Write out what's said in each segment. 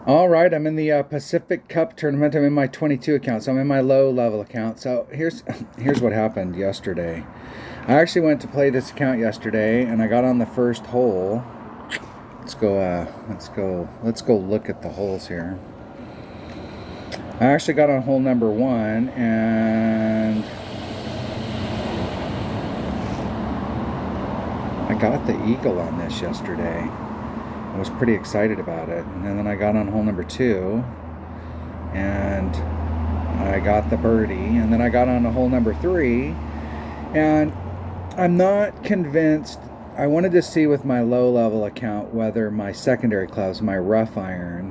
All right, I'm in the Pacific Cup tournament. I'm in my 22 account, so I'm in my low level account. So here's what happened yesterday. I actually went to play this account yesterday, and I got on the first hole. Let's go look at the holes here. I actually got on hole number one, and I got the eagle on this yesterday. I was pretty excited about it. And then I got on hole number two and I got the birdie. And then I got on to hole number three. And I'm not convinced. I wanted to see with my low level account whether my secondary clubs, my rough iron,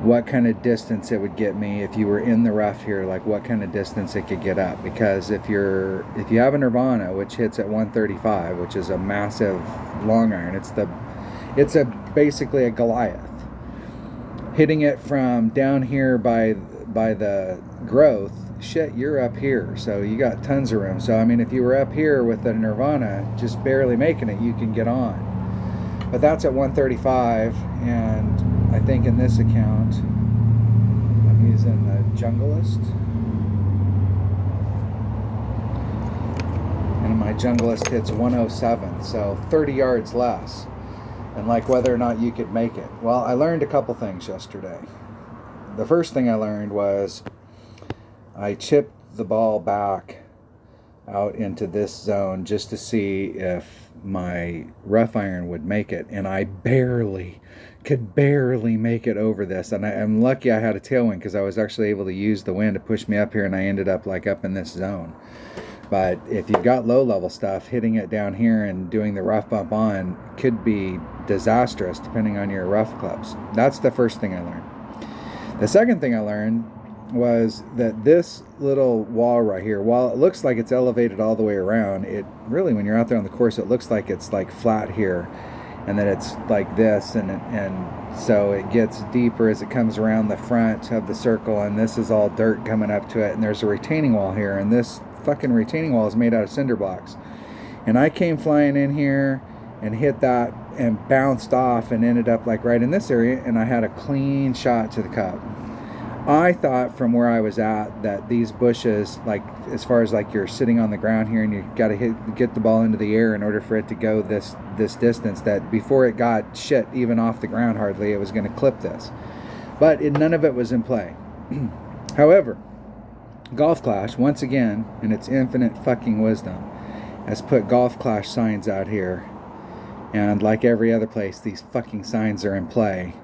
what kind of distance it would get me if you were in the rough here, like what kind of distance it could get up. Because if you have a Nirvana, which hits at 135, which is a massive long iron, it's basically a Goliath. Hitting it from down here by the growth, shit, you're up here, so you got tons of room. So I mean, if you were up here with the Nirvana, just barely making it, you can get on. But that's at 135, and I think in this account, I'm using the Jungleist, and my Jungleist hits 107, so 30 yards less. And like whether or not you could make it. Well, I learned a couple things yesterday. The first thing I learned was I chipped the ball back out into this zone just to see if my rough iron would make it, and I could barely make it over this. And I'm lucky I had a tailwind, because I was actually able to use the wind to push me up here, and I ended up like up in this zone. But if you've got low level stuff, hitting it down here and doing the rough bump on could be disastrous depending on your rough clubs. That's the first thing I learned. The second thing I learned was that this little wall right here, while it looks like it's elevated all the way around, it really, when you're out there on the course, it looks like it's like flat here, and then it's like this, and so it gets deeper as it comes around the front of the circle, and this is all dirt coming up to it, and there's a retaining wall here, and this fucking retaining wall is made out of cinder blocks. And I came flying in here and hit that and bounced off and ended up like right in this area, and I had a clean shot to the cup. I thought from where I was at that these bushes, like as far as like you're sitting on the ground here and you got to get the ball into the air in order for it to go this distance, that before it got shit even off the ground hardly, it was going to clip this. But none of it was in play. However, Golf Clash, once again, in its infinite fucking wisdom, has put Golf Clash signs out here. And like every other place, these fucking signs are in play.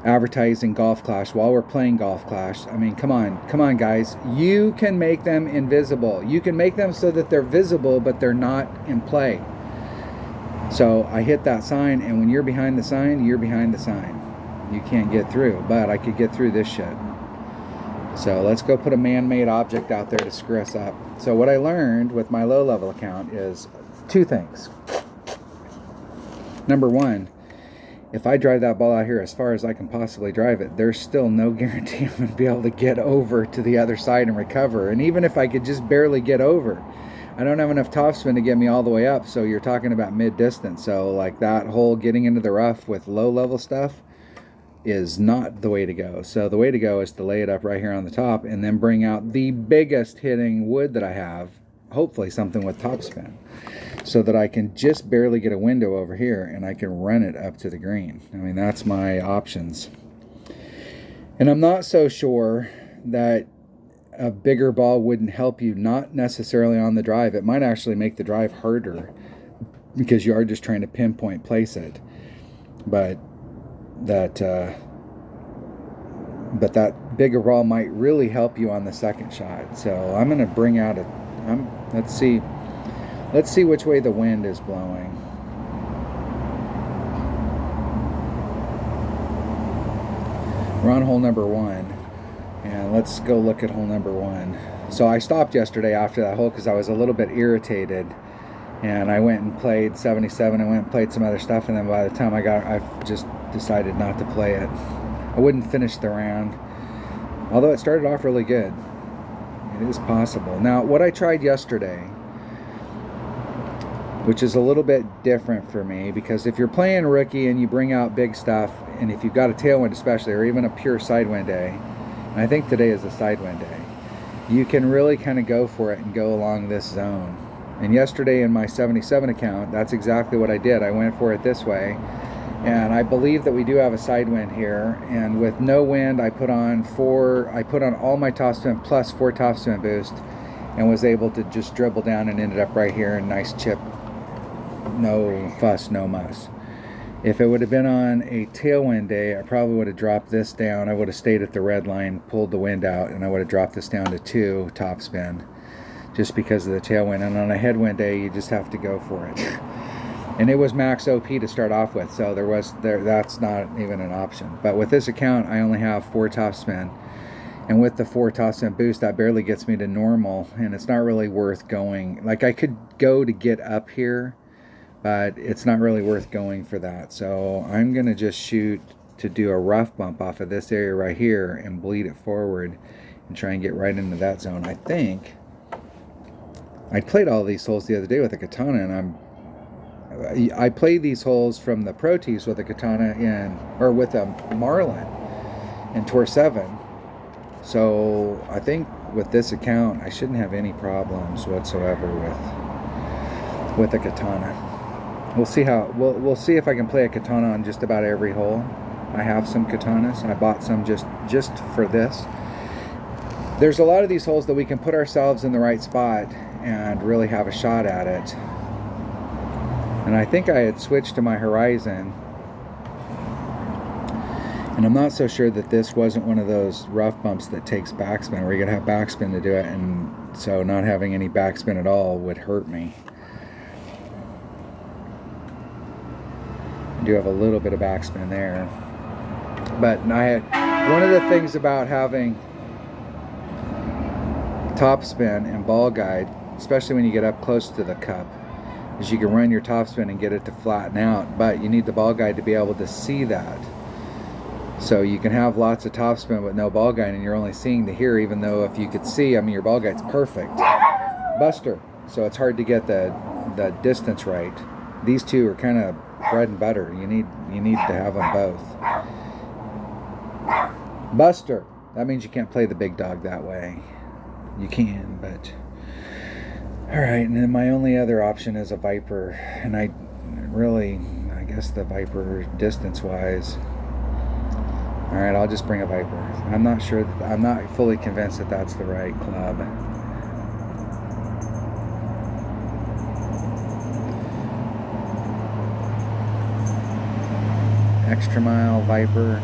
Advertising Golf Clash while we're playing Golf Clash. I mean, come on, guys. You can make them invisible. You can make them so that they're visible, but they're not in play. So I hit that sign, and when you're behind the sign, you're behind the sign. You can't get through, but I could get through this shit. So let's go put a man-made object out there to screw us up. So what I learned with my low-level account is two things. Number one, if I drive that ball out here as far as I can possibly drive it, there's still no guarantee I'm going to be able to get over to the other side and recover. And even if I could just barely get over, I don't have enough topspin to get me all the way up. So you're talking about mid-distance. So like that whole getting into the rough with low-level stuff is not the way to go. So the way to go is to lay it up right here on the top and then bring out the biggest hitting wood that I have, hopefully something with topspin, so that I can just barely get a window over here and I can run it up to the green. I mean, that's my options. And I'm not so sure that a bigger ball wouldn't help you, not necessarily on the drive. It might actually make the drive harder because you are just trying to pinpoint place it. But that bigger ball might really help you on the second shot. So I'm going to bring out let's see which way the wind is blowing. We're on hole number one, and let's go look at hole number one. So I stopped yesterday after that hole because I was a little bit irritated, and I went and played 77 and went and played some other stuff, and then by the time I just decided not to play it. I wouldn't finish the round, although it started off really good. It is possible. Now, what I tried yesterday which is a little bit different for me, because if you're playing rookie and you bring out big stuff, and if you've got a tailwind especially, or even a pure sidewind day, and I think today is a sidewind day, you can really kind of go for it and go along this zone. And yesterday in my 77 account, that's exactly what I did. I went for it this way, and I believe that we do have a sidewind here, and with no wind I put on all my topspin plus 4 topspin boost, and was able to just dribble down and ended up right here in nice chip. No fuss, no muss. If it would have been on a tailwind day, I probably would have dropped this down. I would have stayed at the red line, pulled the wind out, and I would have dropped this down to 2 topspin, just because of the tailwind. And on a headwind day, you just have to go for it. And it was max OP to start off with, so that's not even an option. But with this account, I only have 4 topspin, and with the 4 topspin boost, that barely gets me to normal, and it's not really worth going. Like, I could go to get up here, but it's not really worth going for that. So I'm gonna just shoot to do a rough bump off of this area right here and bleed it forward and try and get right into that zone. I think I played all these holes the other day with a katana, and I played these holes from the Pro Tees with a katana with a Marlin in Tour 7. So I think with this account, I shouldn't have any problems whatsoever with a katana. We'll see we'll see if I can play a katana on just about every hole. I have some katanas. I bought some just for this. There's a lot of these holes that we can put ourselves in the right spot and really have a shot at it. And I think I had switched to my Horizon, and I'm not so sure that this wasn't one of those rough bumps that takes backspin, where you're gonna have backspin to do it, and so not having any backspin at all would hurt me. I do have a little bit of backspin there, but one of the things about having topspin and ball guide, especially when you get up close to the cup, is you can run your topspin and get it to flatten out, but you need the ball guide to be able to see that. So you can have lots of topspin with no ball guide, and you're only seeing to here, even though if you could see, I mean, your ball guide's perfect. Buster. So it's hard to get the distance right. These two are kind of bread and butter. You need to have them both. Buster. That means you can't play the big dog that way. You can, but alright. And then my only other option is a Viper, and I guess the Viper distance wise, alright, I'll just bring a Viper. I'm not sure I'm not fully convinced that that's the right club. Extra Mile, Viper.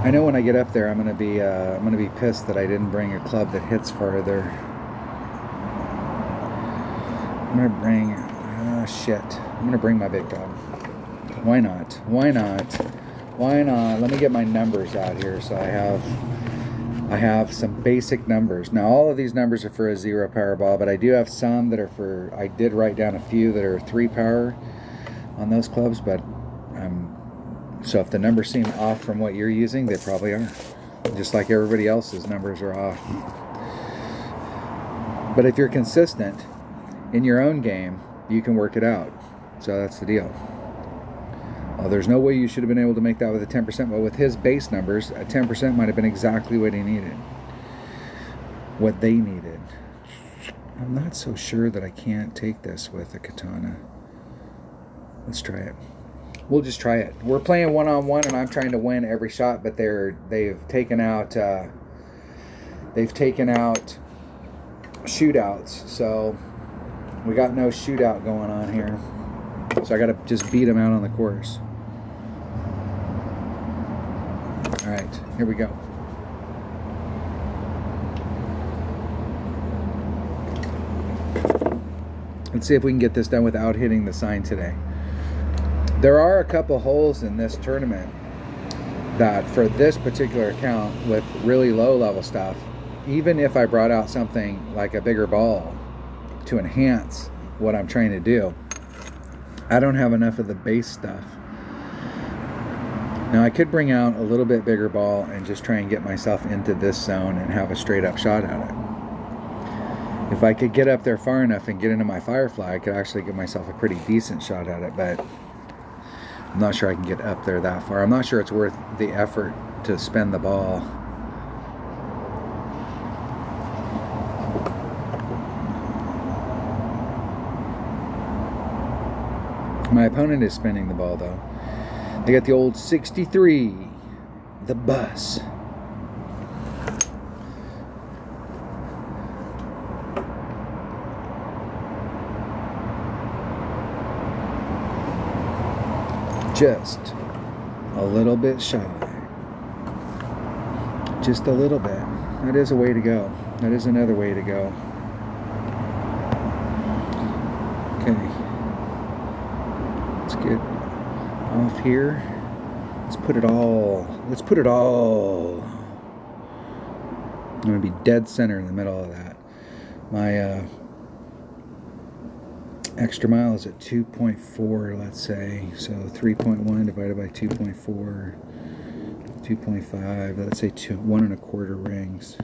I know when I get up there, I'm gonna be pissed that I didn't bring a club that hits farther. I'm gonna bring I'm gonna bring my big dog. Why not? Why not? Why not? Let me get my numbers out here. So I have some basic numbers. Now all of these numbers are for a 0 power ball, but I do have some that are for. I did write down a few that are 3 power on those clubs, but so if the numbers seem off from what you're using, they probably are. Just like everybody else's numbers are off. But if you're consistent in your own game, you can work it out. So that's the deal. There's no way you should have been able to make that with a 10%, but with his base numbers, a 10% might have been exactly what he needed. What they needed. I'm not so sure that I can't take this with a katana. Let's try it. We'll just try it. We're playing one-on-one, and I'm trying to win every shot, but they've taken out shootouts. So we got no shootout going on here. So I got to just beat them out on the course. All right, here we go. Let's see if we can get this done without hitting the sign today. There are a couple holes in this tournament that for this particular account with really low level stuff, even if I brought out something like a bigger ball to enhance what I'm trying to do, I don't have enough of the base stuff. Now I could bring out a little bit bigger ball and just try and get myself into this zone and have a straight up shot at it. If I could get up there far enough and get into my Firefly, I could actually give myself a pretty decent shot at it, but I'm not sure I can get up there that far. I'm not sure it's worth the effort to spend the ball. My opponent is spinning the ball, though. They got the old 63, the bus. Just a little bit shy. Just a little bit. That is a way to go. That is another way to go. Okay. Let's get off here. Let's put it all. Let's put it all. I'm going to be dead center in the middle of that. My extra mile is at 2.4, let's say. So 3.1 divided by 2.4, 2.5. Let's say 1 1/4 rings.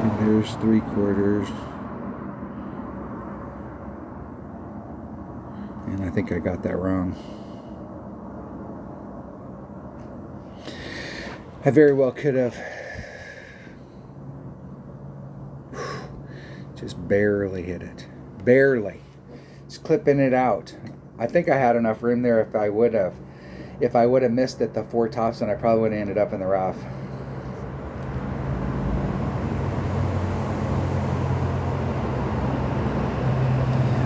And there's 3/4. And I think I got that wrong. I very well could have. Just barely hit it. Barely. Just clipping it out. I think I had enough room there if I would have. If I would have missed it, the 4 tops, and I probably would have ended up in the rough.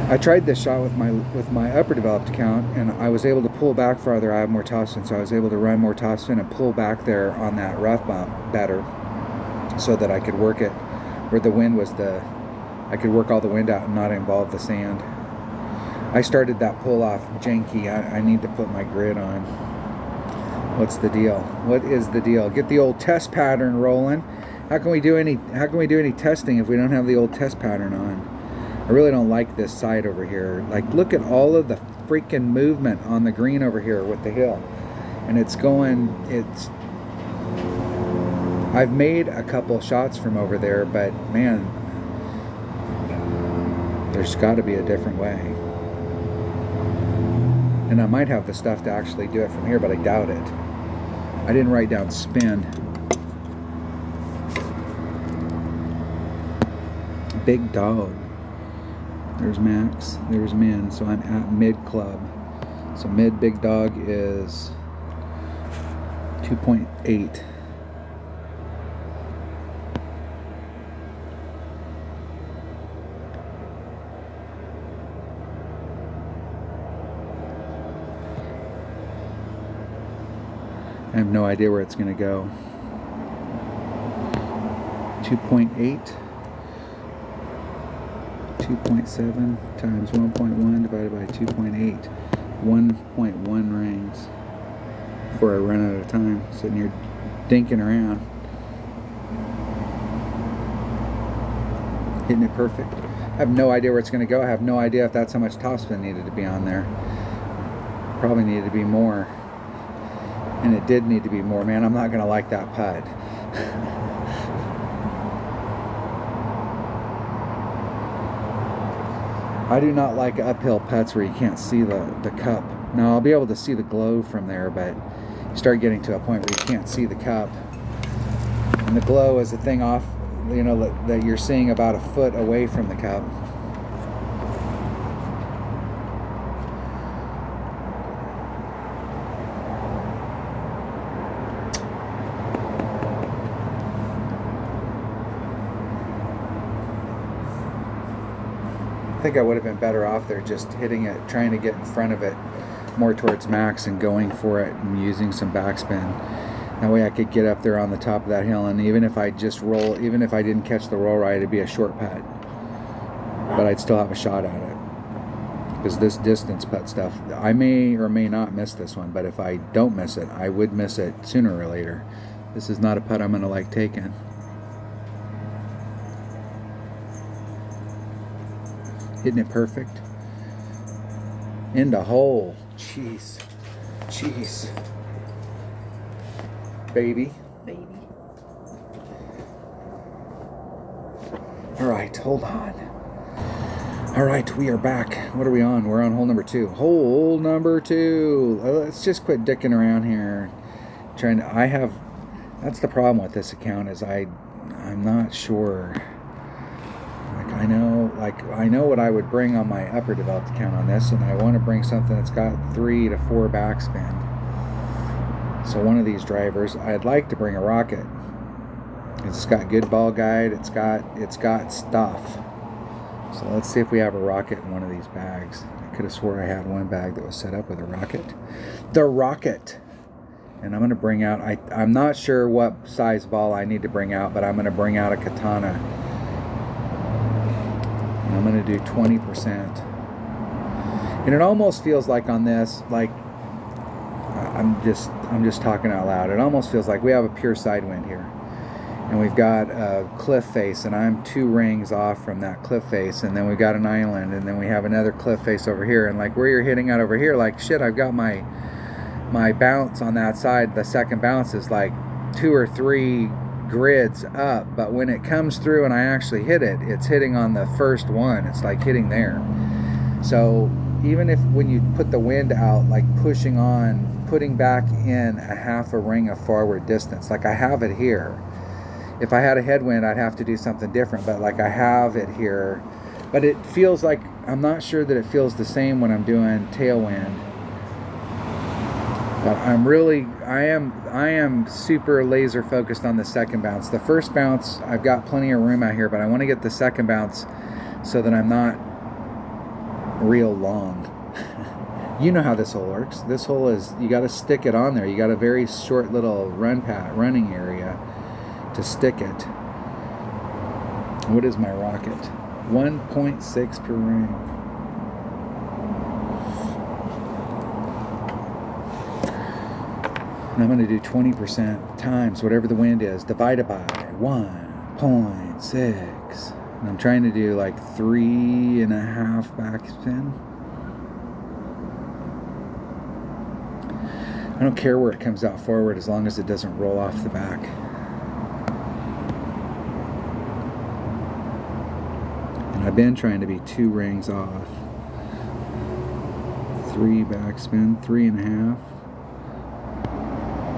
I tried this shot with my upper developed account, and I was able to pull back farther. I have more topspin, so I was able to run more topspin and pull back there on that rough bump better, so that I could work it where the wind was I could work all the wind out and not involve the sand. I started that pull off janky. I need to put my grid on. What's the deal? What is the deal? Get the old test pattern rolling. How can we do any testing if we don't have the old test pattern on? I really don't like this side over here. Like, look at all of the freaking movement on the green over here with the hill. And I've made a couple shots from over there, but man, there's got to be a different way. And I might have the stuff to actually do it from here, but I doubt it. I didn't write down spin. Big dog. There's max, there's min, so I'm at mid club. So mid big dog is 2.8. I have no idea where it's going to go. 2.8. 2.7 times 1.1 divided by 2.8. 1.1 rings before I run out of time sitting here dinking around. Hitting it perfect. I have no idea where it's going to go. I have no idea if that's how much topspin needed to be on there. Probably needed to be more. And it did need to be more. Man, I'm not going to like that putt. I do not like uphill putts where you can't see the cup. Now, I'll be able to see the glow from there, but you start getting to a point where you can't see the cup. And the glow is a thing off, you know, that you're seeing about a foot away from the cup. I think I would have been better off there just hitting it, trying to get in front of it more towards max and going for it and using some backspin. That way I could get up there on the top of that hill, and even if I didn't catch the roll right, it'd be a short putt. But I'd still have a shot at it. Because this distance putt stuff, I may or may not miss this one, but if I don't miss it, I would miss it sooner or later. This is not a putt I'm going to like taking. Hitting it perfect. In the hole. Jeez. Baby. Baby. All right, hold on. All right, we are back. What are we on? We're on hole number 2. Hole number 2. Let's just quit dicking around here. That's the problem with this account is I'm not sure. I know what I would bring on my upper developed account on this, and I want to bring something that's got 3 to 4 backspin. So one of these drivers, I'd like to bring a rocket. It's got good ball guide. It's got stuff. So let's see if we have a rocket in one of these bags. I could have swore I had one bag that was set up with a rocket. The rocket. And I'm going to bring out, I'm not sure what size ball I need to bring out, but I'm going to bring out a katana. And I'm going to do 20%. And it almost feels like on this, like, I'm just talking out loud. It almost feels like we have a pure side wind here. And we've got a cliff face, and I'm 2 rings off from that cliff face, and then we've got an island, and then we have another cliff face over here, and like where you're hitting out over here, like shit, I've got my bounce on that side. The second bounce is like 2 or 3 grids up, but when it comes through and I actually hit it, it's hitting on the first one. It's like hitting there. So even if when you put the wind out, like putting back in a half a ring of forward distance, like I have it here. If I had a headwind, I'd have to do something different, but like I have it here. But it feels like, I'm not sure that it feels the same when I'm doing tailwind. But I am super laser focused on the second bounce. The first bounce, I've got plenty of room out here, but I want to get the second bounce so that I'm not real long. You know how this hole works. This hole is, you got to stick it on there. You got a very short little running area to stick it. What is my rocket? 1.6 per ring. And I'm going to do 20% times whatever the wind is, divided by 1.6. And I'm trying to do like 3.5 backspin. I don't care where it comes out forward as long as it doesn't roll off the back. And I've been trying to be 2 rings off. 3 backspin, 3.5.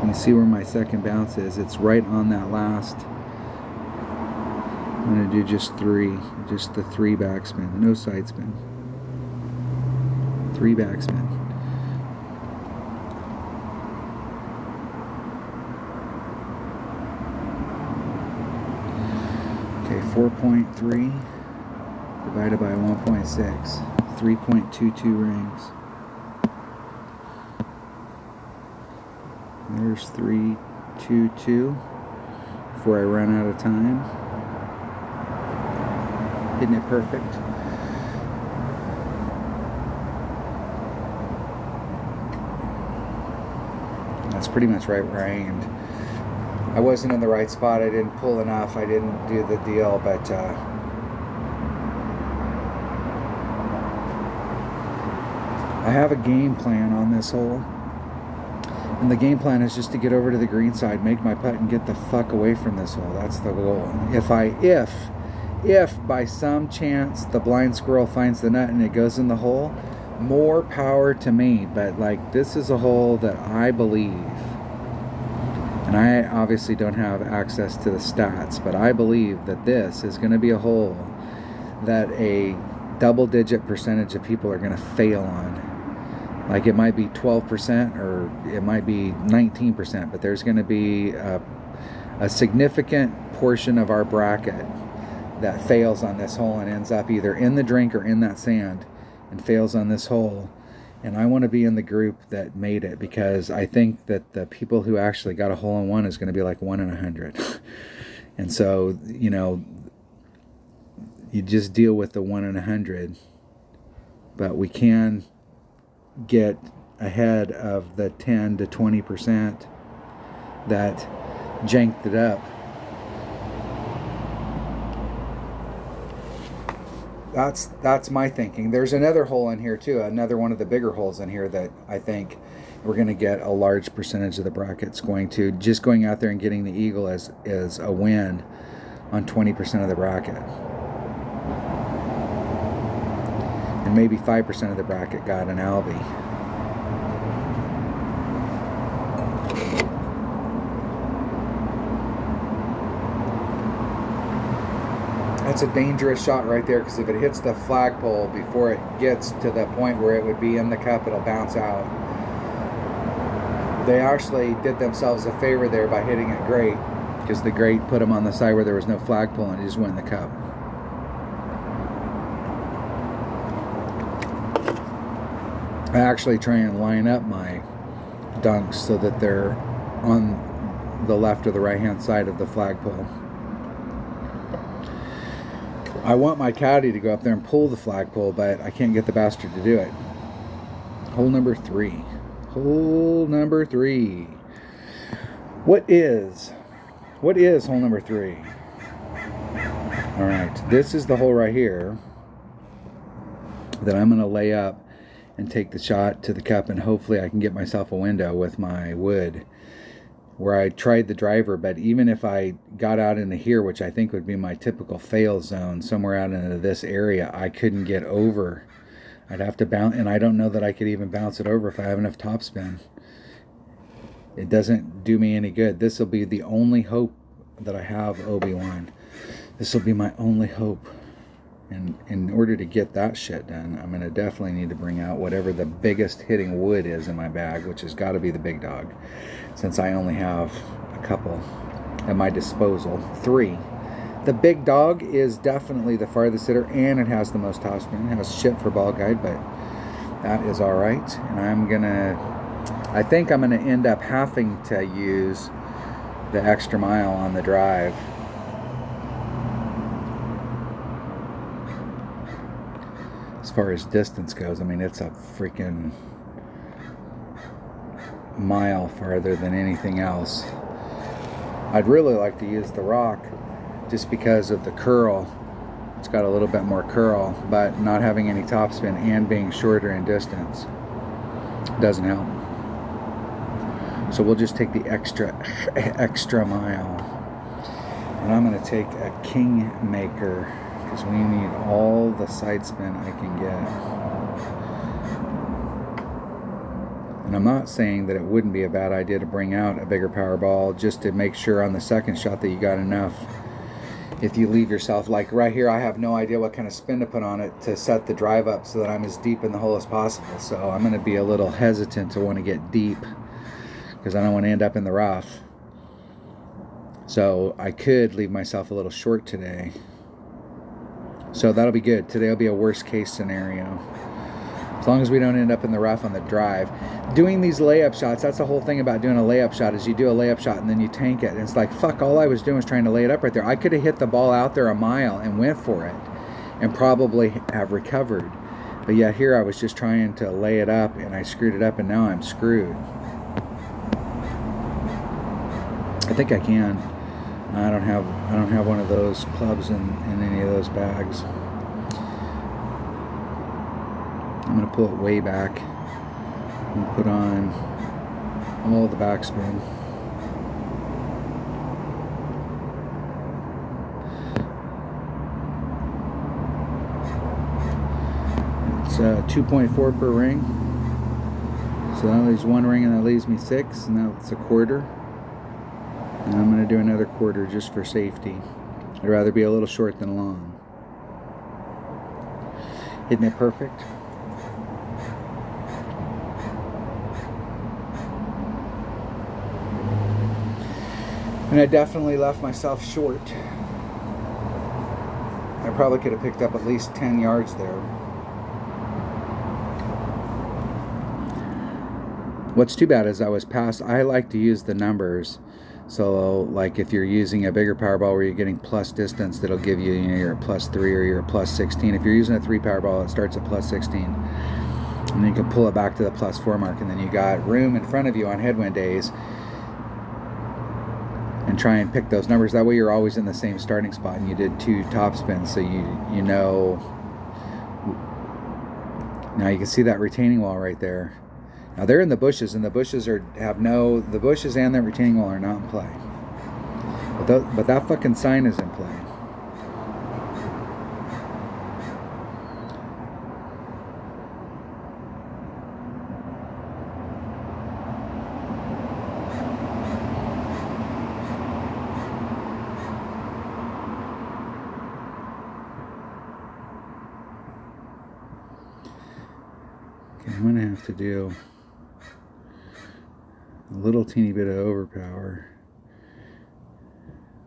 You see where my second bounce is. It's right on that last. I'm going to do just 3. Just the 3 backspin. No side spin. 3 backspin. Okay, 4.3 divided by 1.6. 3.22 rings. There's 3.22 before I run out of time. Isn't it perfect? That's pretty much right where I aimed. I wasn't in the right spot. I didn't pull enough. I didn't do the deal, but I have a game plan on this hole. And the game plan is just to get over to the green side, make my putt, and get the fuck away from this hole. That's the goal. If by some chance the blind squirrel finds the nut and it goes in the hole, more power to me. But like, this is a hole that I believe, and I obviously don't have access to the stats, but I believe that this is going to be a hole that a double-digit percentage of people are going to fail on. Like, it might be 12% or it might be 19%, but there's going to be a significant portion of our bracket that fails on this hole and ends up either in the drink or in that sand and fails on this hole. And I want to be in the group that made it, because I think that the people who actually got a hole in one is going to be like 1 in 100. And so, you know, you just deal with the 1 in 100, but we can get ahead of the 10 to 20% that janked it up. That's my thinking. There's another hole in here too, another one of the bigger holes in here that I think we're going to get a large percentage of the brackets going to just going out there and getting the eagle as a win on 20% of the bracket. And maybe 5% of the bracket got an Albie. That's a dangerous shot right there, because if it hits the flagpole before it gets to the point where it would be in the cup, it'll bounce out. They actually did themselves a favor there by hitting it great, because the grate put them on the side where there was no flagpole and it just went in the cup. I actually try and line up my dunks so that they're on the left or the right hand side of the flagpole. I want my caddy to go up there and pull the flagpole, but I can't get the bastard to do it. Hole number 3. Hole number 3. What is hole number 3? Alright, this is the hole right here that I'm going to lay up and take the shot to the cup, and hopefully I can get myself a window with my wood. Where I tried the driver, but even if I got out into here, which I think would be my typical fail zone, somewhere out into this area, I couldn't get over. I'd have to bounce, and I don't know that I could even bounce it over if I have enough topspin. It doesn't do me any good. This will be the only hope that I have, Obi-Wan. This will be my only hope. And in order to get that shit done, I'm going to definitely need to bring out whatever the biggest hitting wood is in my bag, which has got to be the big dog, since I only have a couple at my disposal. 3. The big dog is definitely the farthest hitter, and it has the most topspin. It has shit for ball guide, but that is all right. And I think I'm going to end up having to use the extra mile on the drive. As far as distance goes, I mean, it's a freaking mile farther than anything else. I'd really like to use the rock just because of the curl. It's got a little bit more curl, but not having any topspin and being shorter in distance doesn't help. So we'll just take the extra mile. And I'm going to take a Kingmaker, because we need all the side spin I can get. And I'm not saying that it wouldn't be a bad idea to bring out a bigger power ball just to make sure on the second shot that you got enough. If you leave yourself, like right here, I have no idea what kind of spin to put on it to set the drive up so that I'm as deep in the hole as possible. So I'm going to be a little hesitant to want to get deep, because I don't want to end up in the rough. So I could leave myself a little short today. So that'll be good. Today will be a worst case scenario. As long as we don't end up in the rough on the drive. Doing these layup shots, that's the whole thing about doing a layup shot, is you do a layup shot and then you tank it. And it's like, fuck, all I was doing was trying to lay it up right there. I could have hit the ball out there a mile and went for it and probably have recovered. But yet here I was just trying to lay it up and I screwed it up, and now I'm screwed. I think I can. I don't have one of those clubs in any of those bags. I'm going to pull it way back and put on all the backspin. It's 2.4 per ring. So that leaves one ring, and that leaves me 6, and that's a quarter. And I'm going to do another quarter just for safety. I'd rather be a little short than long. Hitting it perfect. And I definitely left myself short. I probably could have picked up at least 10 yards there. What's too bad is I was past. I like to use the numbers. So, like if you're using a bigger Powerball where you're getting plus distance, that'll give you, you're at plus 3 or you're at plus 16. If you're using a 3 Powerball, it starts at plus 16. And then you can pull it back to the plus 4 mark, and then you got room in front of you on headwind days. And try and pick those numbers. That way you're always in the same starting spot, and you did 2 top spins, so you know. Now you can see that retaining wall right there. Now they're in the bushes, and the bushes the bushes and that retaining wall are not in play. But that fucking sign is in play. Okay, I'm gonna have to do a little teeny bit of overpower.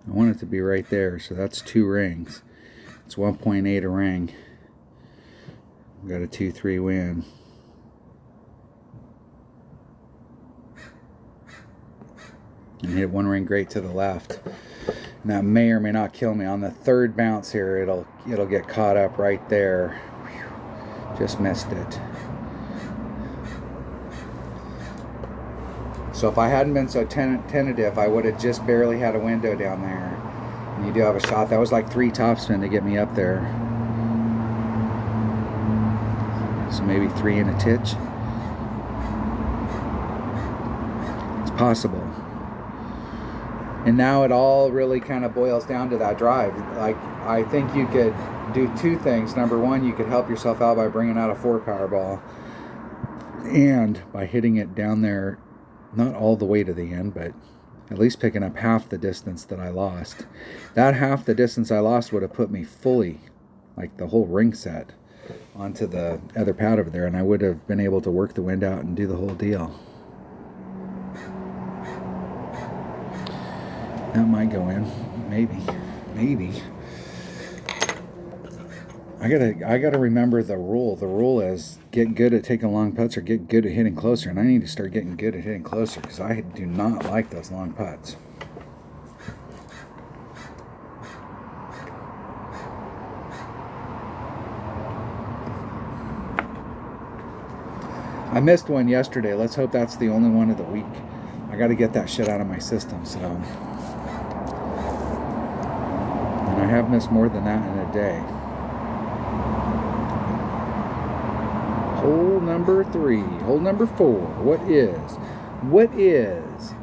I want it to be right there, so that's 2 rings. It's 1.8 a ring. Got a 2-3 win. And hit 1 ring great to the left. And that may or may not kill me. On the 3rd bounce here, it'll get caught up right there. Whew. Just missed it. So if I hadn't been so tentative, I would have just barely had a window down there. And you do have a shot. That was like 3 topspin to get me up there. So maybe 3 and a titch. It's possible. And now it all really kind of boils down to that drive. Like, I think you could do 2 things. Number 1, you could help yourself out by bringing out a 4 power ball. And by hitting it down there, not all the way to the end, but at least picking up half the distance that I lost. That half the distance I lost would have put me fully, like the whole ring set, onto the other pad over there, and I would have been able to work the wind out and do the whole deal. That might go in. Maybe. I gotta remember the rule. The rule is get good at taking long putts or get good at hitting closer. And I need to start getting good at hitting closer because I do not like those long putts. I missed one yesterday. Let's hope that's the only one of the week. I got to get that shit out of my system. So, and I have missed more than that in a day. Hole number 3. Hole number 4. What is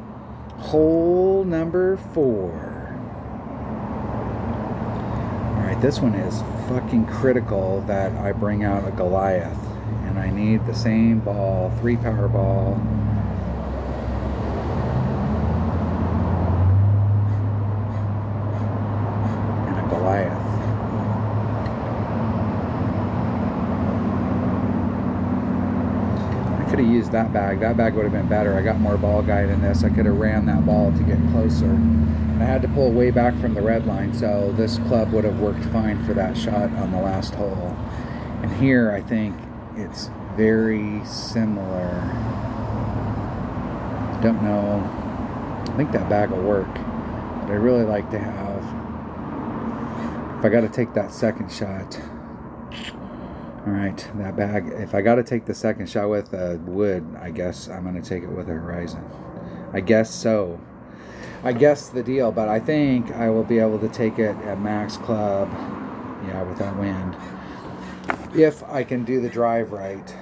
hole number 4? Alright, this one is fucking critical that I bring out a Goliath. And I need the same ball, 3 power ball. And a Goliath. Could have used that bag. That bag would have been better. I got more ball guide in this. I could have ran that ball to get closer. And I had to pull way back from the red line, so this club would have worked fine for that shot on the last hole. And here, I think it's very similar. Don't know. I think that bag will work. But I really like to have, if I got to take that second shot. Alright, that bag, if I got to take the second shot with a wood, I guess I'm going to take it with a Horizon. I guess so. I guess the deal, but I think I will be able to take it at max club, yeah, with that wind, if I can do the drive right.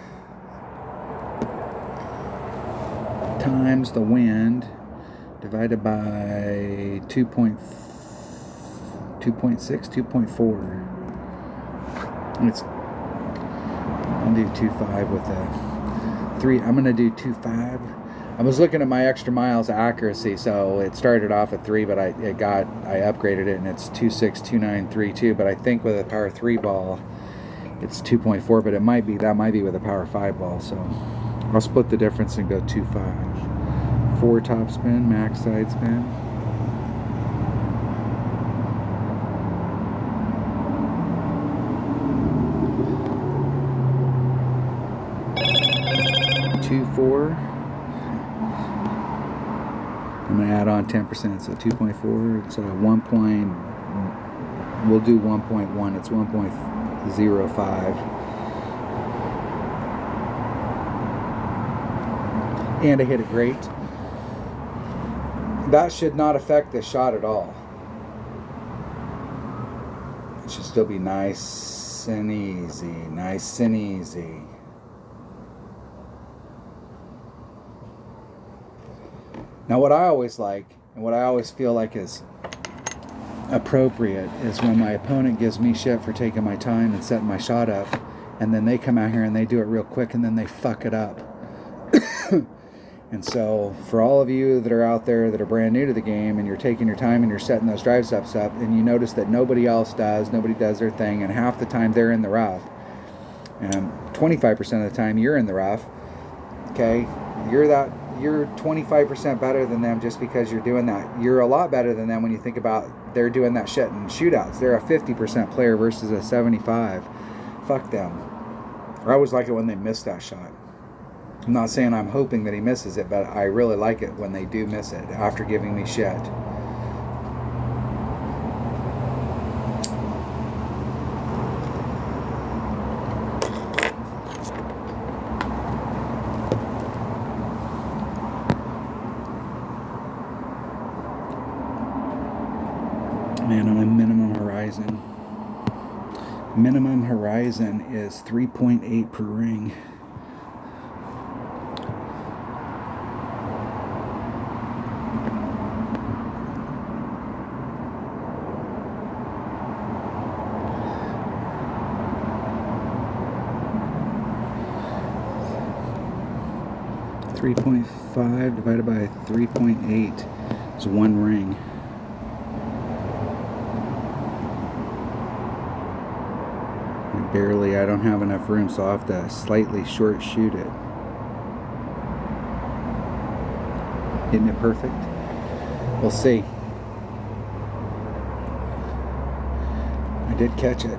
Times the wind divided by 2.6, 2.4. It's, I'll do 2.5 with a 3. I'm going to do 2.5. I was looking at my extra miles accuracy, so it started off at 3, but I upgraded it, and it's 2.6, 2.932. But I think with a power 3 ball, it's 2.4. But that might be with a power 5 ball. So I'll split the difference and go 2.5. 4 top spin, max side spin. $2.4. I'm going to add on 10%, so 2.4. It's 1 point. We'll do 1.1. It's 1.05. And I hit it great. That should not affect the shot at all. It should still be nice and easy. Nice and easy. Now, what I always like, and what I always feel like is appropriate, is when my opponent gives me shit for taking my time and setting my shot up, and then they come out here and they do it real quick, and then they fuck it up. And so, for all of you that are out there that are brand new to the game, and you're taking your time and you're setting those drive steps up, and you notice that nobody else does, nobody does their thing, and half the time they're in the rough, and 25% of the time you're in the rough, okay, you're 25% better than them just because you're doing that. You're a lot better than them when you think about they're doing that shit in shootouts. They're a 50% player versus a 75. Fuck them. I always like it when they miss that shot. I'm not saying I'm hoping that he misses it, but I really like it when they do miss it after giving me shit. Man, I'm a minimum horizon. Minimum horizon is 3.8 per ring. .5 divided by 3.8 is 1 ring. Barely, I don't have enough room, so I'll have to slightly short shoot it. Hitting it perfect? We'll see. I did catch it.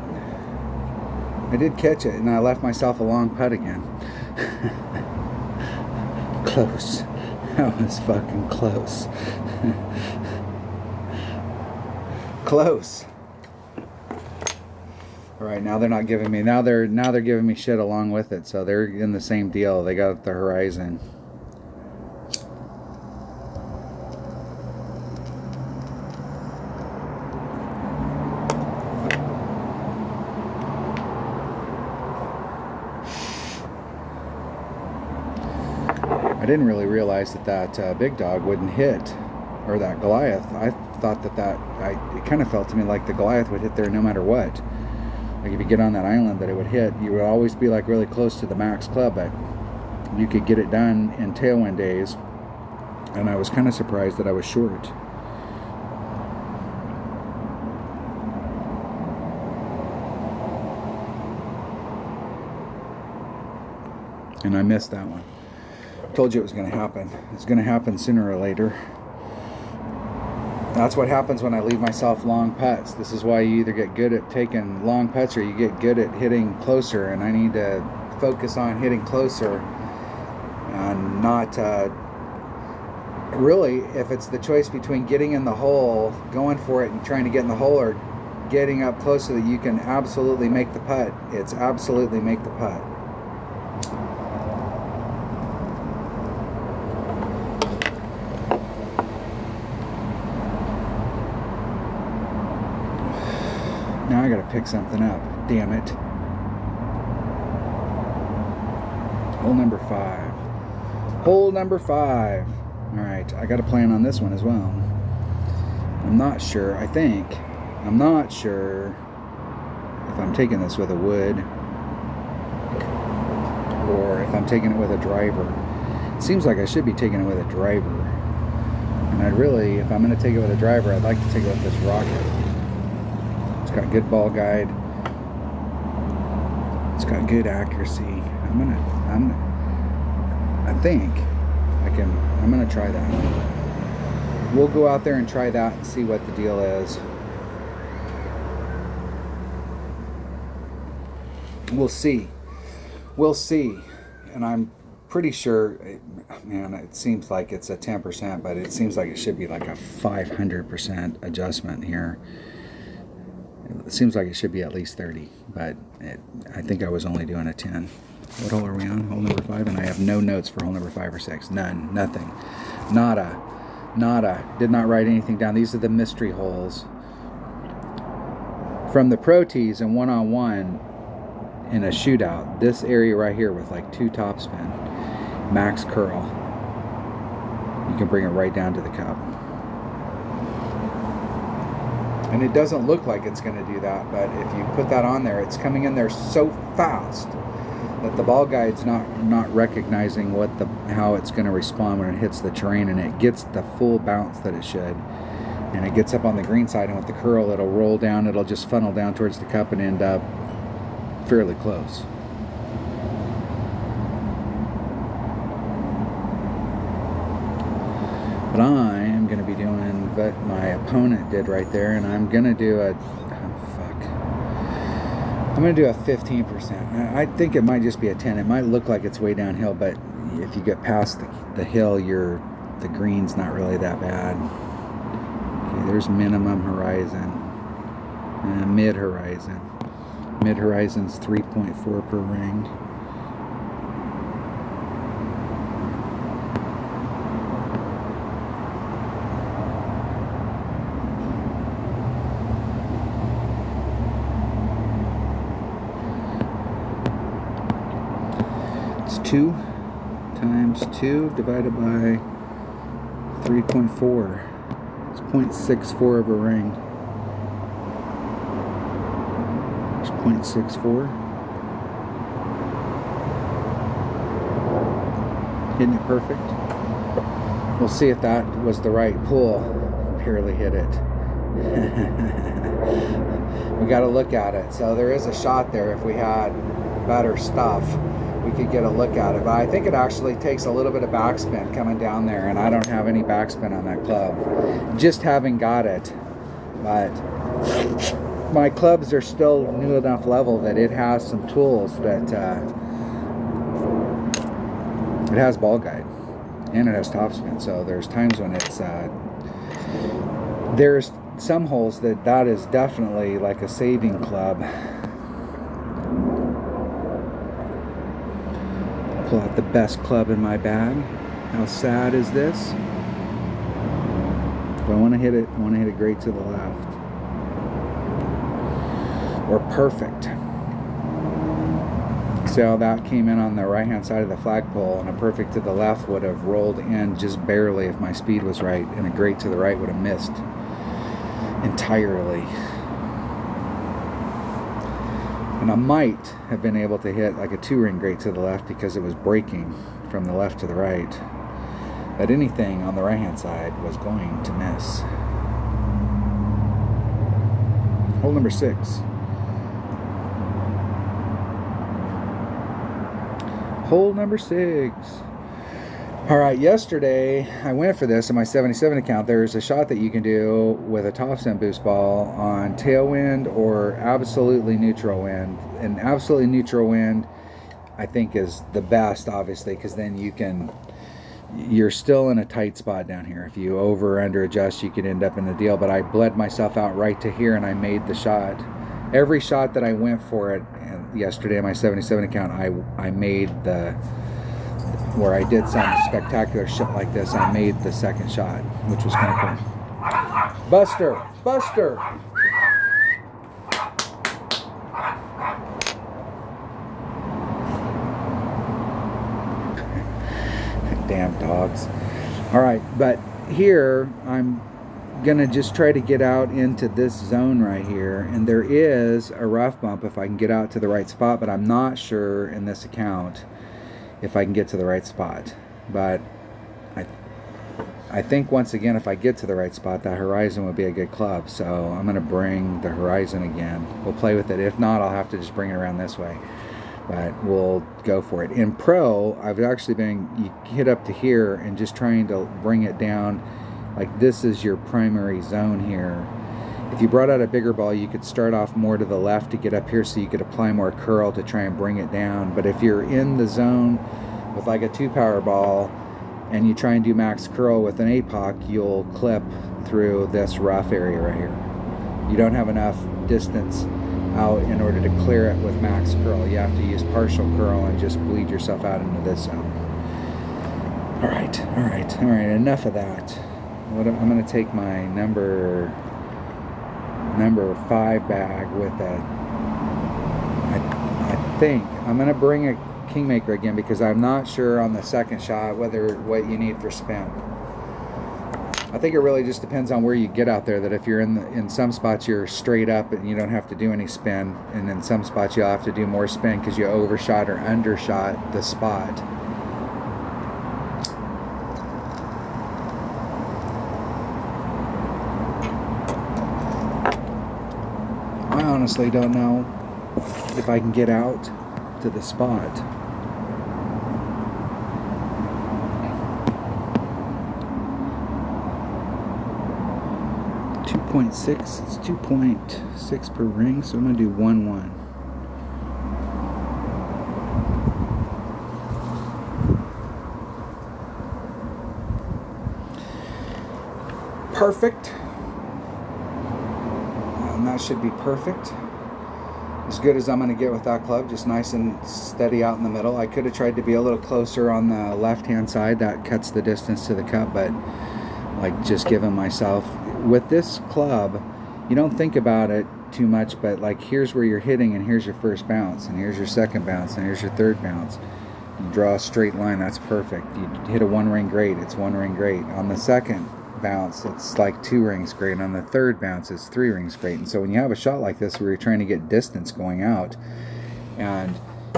And I left myself a long putt again. Close. That was fucking close. Close. All right, now they're not giving me. Now they're giving me shit along with it. So they're in the same deal. They got the horizon. I didn't really realize that big dog wouldn't hit, or that Goliath. I thought it kind of felt to me like the Goliath would hit there no matter what. Like if you get on that island, that it would hit. You would always be like really close to the max club, but you could get it done in tailwind days. And I was kind of surprised that I was short. And I missed that one. Told you it was going to happen. It's going to happen sooner or later. That's what happens when I leave myself long putts. This is why you either get good at taking long putts or you get good at hitting closer. And I need to focus on hitting closer and not really, if it's the choice between getting in the hole, going for it and trying to get in the hole, or getting up close so that you can absolutely make the putt, it's absolutely make the putt. Now I gotta pick something up. Damn it. Hole number 5. Hole number 5. Alright, I got a plan on this one as well. I'm not sure. I'm not sure if I'm taking this with a wood or if I'm taking it with a driver. It seems like I should be taking it with a driver. And I'd really, if I'm going to take it with a driver, I'd like to take it with this rocket. It's got good ball guide. It's got good accuracy. I'm gonna try that. We'll go out there and try that and see what the deal is. We'll see. And I'm pretty sure, man, it seems like it's a 10%, but it seems like it should be like a 500% adjustment here. It seems like it should be at least 30, but I think I was only doing a 10. What hole are we on? Hole number 5, and I have no notes for hole number 5 or 6. None. Nothing. Nada. Did not write anything down. These are the mystery holes. From the pro tees and one-on-one in a shootout, this area right here with like 2 topspin, max curl. you can bring it right down to the cup. And it doesn't look like it's going to do that, but if you put that on there, it's coming in there so fast that the ball guide's not recognizing how it's going to respond when it hits the terrain, and it gets the full bounce that it should. And it gets up on the green side, and with the curl, it'll roll down, it'll just funnel down towards the cup and end up fairly close. But I am going to be doing what my opponent did right there, and I'm going to do I'm going to do a 15%. I think it might just be a 10. It might look like it's way downhill, but if you get past the hill, the green's not really that bad. Okay, there's minimum horizon and mid horizon. Mid horizon's 3.4 per ring. It's 2 times 2 divided by 3.4. It's 0.64 of a ring. It's 0.64. Isn't it perfect? We'll see if that was the right pull. Barely hit it. We got to look at it. So there is a shot there. If we had better stuff, we could get a look at it. But I think it actually takes a little bit of backspin coming down there, and I don't have any backspin on that club. Just having got it. But my clubs are still new enough level that it has some tools that it has ball guide and it has topspin. So there's times when it's there's some holes that is definitely like a saving club. Pull out the best club in my bag. How sad is this? If I want to hit it, I want to hit it great to the left. Or perfect. See how that came in on the right hand side of the flagpole, and a perfect to the left would have rolled in just barely if my speed was right, and a great to the right would have missed entirely. And I might have been able to hit like a 2-ring great to the left because it was breaking from the left to the right. But anything on the right hand side was going to miss. Hole number 6. Hole number 6. Alright, yesterday I went for this in my 77 account. There's a shot that you can do with a topspin boost ball on tailwind or absolutely neutral wind. And absolutely neutral wind, I think, is the best, obviously, because then you're still in a tight spot down here. If you over or under adjust, you could end up in the deal. But I bled myself out right to here, and I made the shot. Every shot that I went for it yesterday in my 77 account, I made where I did some spectacular shit like this, I made the second shot, which was kind of cool. Buster! Buster! Damn dogs. Alright, but here I'm gonna just try to get out into this zone right here, and there is a rough bump if I can get out to the right spot, but I'm not sure in this account if I can get to the right spot. But I think once again, if I get to the right spot, that horizon would be a good club. So I'm going to bring the horizon again. We'll play with it. If not, I'll have to just bring it around this way. But we'll go for it. In pro, I've actually you hit up to here and just trying to bring it down. Like this is your primary zone here. If you brought out a bigger ball, you could start off more to the left to get up here so you could apply more curl to try and bring it down. But if you're in the zone with like a 2-power ball and you try and do max curl with an APOC, you'll clip through this rough area right here. You don't have enough distance out in order to clear it with max curl. You have to use partial curl and just bleed yourself out into this zone. All right, enough of that. I'm going to take my number 5 bag with a, I think I'm going to bring a Kingmaker again because I'm not sure on the second shot what you need for spin. I think it really just depends on where you get out there. That if you're in some spots you're straight up and you don't have to do any spin, and in some spots you'll have to do more spin because you overshot or undershot the spot. I honestly don't know if I can get out to the spot. .6, it's 2.6 per ring, so I'm going to do 1-1. Perfect. And that should be perfect. As good as I'm going to get with that club, just nice and steady out in the middle. I could have tried to be a little closer on the left-hand side. That cuts the distance to the cup, but like just giving myself... With this club, you don't think about it too much, but like here's where you're hitting, and here's your first bounce, and here's your second bounce, and here's your third bounce. You draw a straight line, that's perfect. You hit a 1-ring grade, it's 1-ring grade. On the second bounce, it's like 2 rings grade. On the third bounce, it's 3 rings grade. And so when you have a shot like this where you're trying to get distance going out, and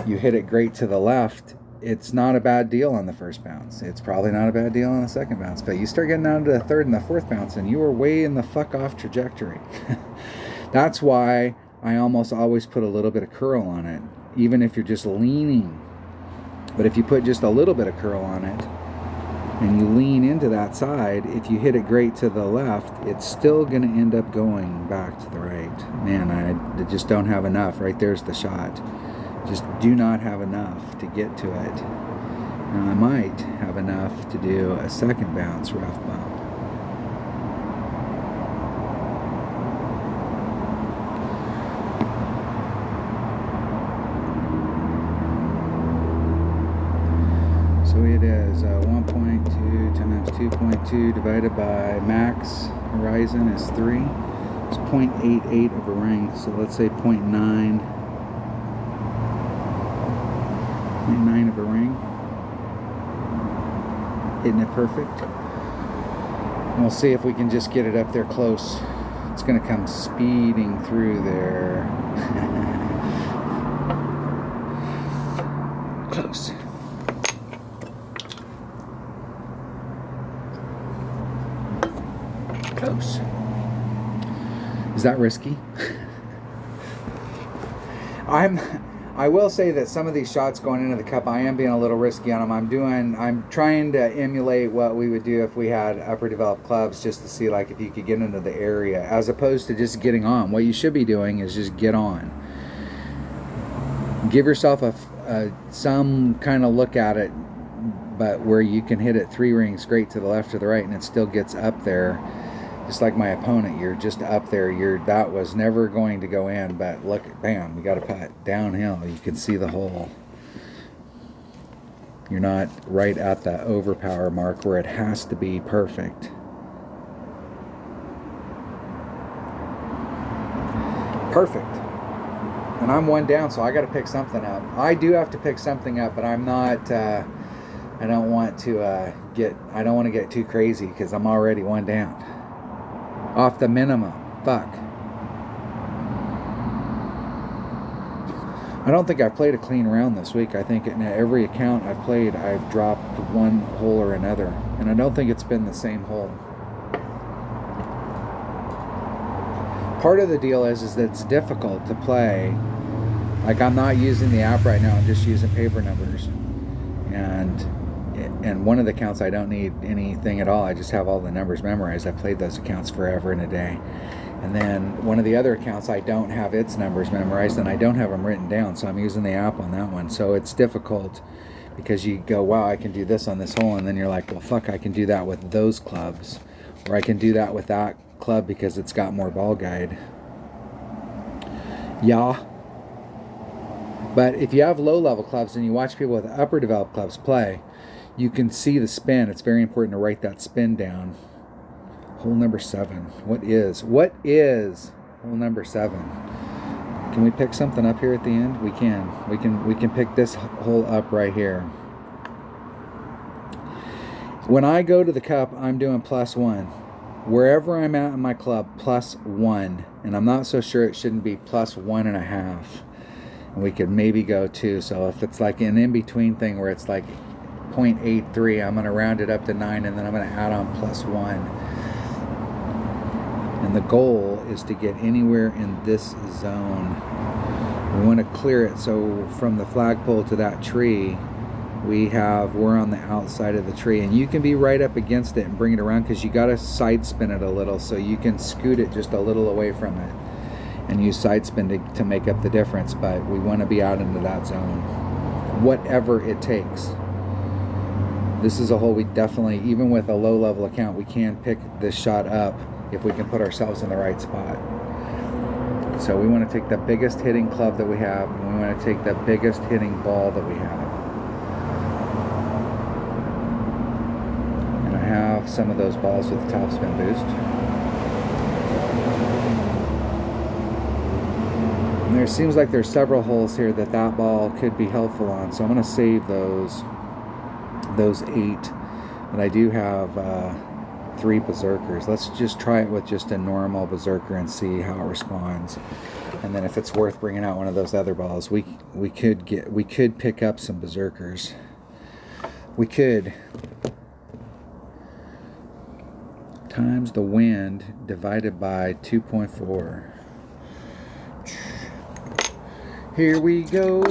you hit it great to the left, it's not a bad deal on the first bounce. It's probably not a bad deal on the second bounce, but you start getting down to the third and the fourth bounce, and you are way in the fuck off trajectory. That's why I almost always put a little bit of curl on it, even if you're just leaning. But if you put just a little bit of curl on it, and you lean into that side, if you hit it great to the left, it's still going to end up going back to the right. Man, I just don't have enough. Right there's the shot. Just do not have enough to get to it. Now I might have enough to do a second bounce rough bump. So it is 1.2 times 2.2 divided by max horizon is 3. It's 0.88 of a ring, so let's say 0.9. 0.9 of a ring. Hitting it perfect. And we'll see if we can just get it up there close. It's going to come speeding through there. Close. Close. Is that risky? I will say that some of these shots going into the cup, I am being a little risky on them. I'm trying to emulate what we would do if we had upper developed clubs, just to see like if you could get into the area, as opposed to just getting on. What you should be doing is just get on. Give yourself some kind of look at it, but where you can hit it 3 rings straight to the left or the right, and it still gets up there. Just like my opponent, you're just up there. That was never going to go in, but look, bam, you got a putt downhill. You can see the hole. You're not right at the overpower mark where it has to be perfect. Perfect. And I'm 1 down, so I got to pick something up. I do have to pick something up, but I'm not. I don't want to get too crazy because I'm already 1 down. Off the minimum. Fuck. I don't think I've played a clean round this week. I think in every account I've played, I've dropped one hole or another. And I don't think it's been the same hole. Part of the deal is that it's difficult to play. Like, I'm not using the app right now. I'm just using paper numbers. And one of the accounts I don't need anything at all. I just have all the numbers memorized. I've played those accounts forever and a day. And then one of the other accounts, I don't have its numbers memorized, and I don't have them written down, so I'm using the app on that one. So it's difficult because you go, wow, I can do this on this hole, and then you're like, well, fuck, I can do that with those clubs. Or I can do that with that club because it's got more ball guide. Yeah. But if you have low-level clubs and you watch people with upper developed clubs play, you can see the spin. It's very important to write that spin down. Hole number 7. What is hole number 7? Can we pick something up here at the end? We can. We can pick this hole up right here. When I go to the cup, I'm doing +1. wherever I'm at in my club, +1. And I'm not so sure it shouldn't be +1.5. And we could maybe go 2. So if it's like an in-between thing where it's like 0.83, I'm going to round it up to 9, and then I'm going to add on +1. And the goal is to get anywhere in this zone. We want to clear it so from the flagpole to that tree, we're on the outside of the tree, and you can be right up against it and bring it around, because you got to side spin it a little, so you can scoot it just a little away from it and use side spin to make up the difference. But we want to be out into that zone, whatever it takes. This is a hole we definitely, even with a low level account, we can pick this shot up if we can put ourselves in the right spot. So we want to take the biggest hitting club that we have, and we want to take the biggest hitting ball that we have. And I have some of those balls with the topspin boost. And there seems like there's several holes here that ball could be helpful on, so I'm going to save those 8. But I do have 3 berserkers. Let's just try it with just a normal berserker and see how it responds. And then if it's worth bringing out one of those other balls, we could pick up some berserkers. We could times the wind divided by 2.4. Here we go.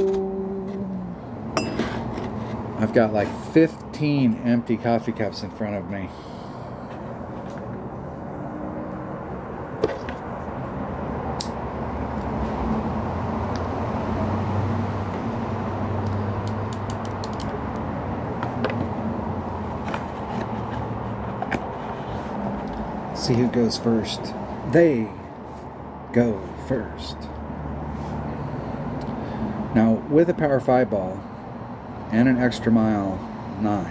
I've got like 15 empty coffee cups in front of me. See who goes first. They go first. Now, with a Power 5 ball and an Extra Mile 9,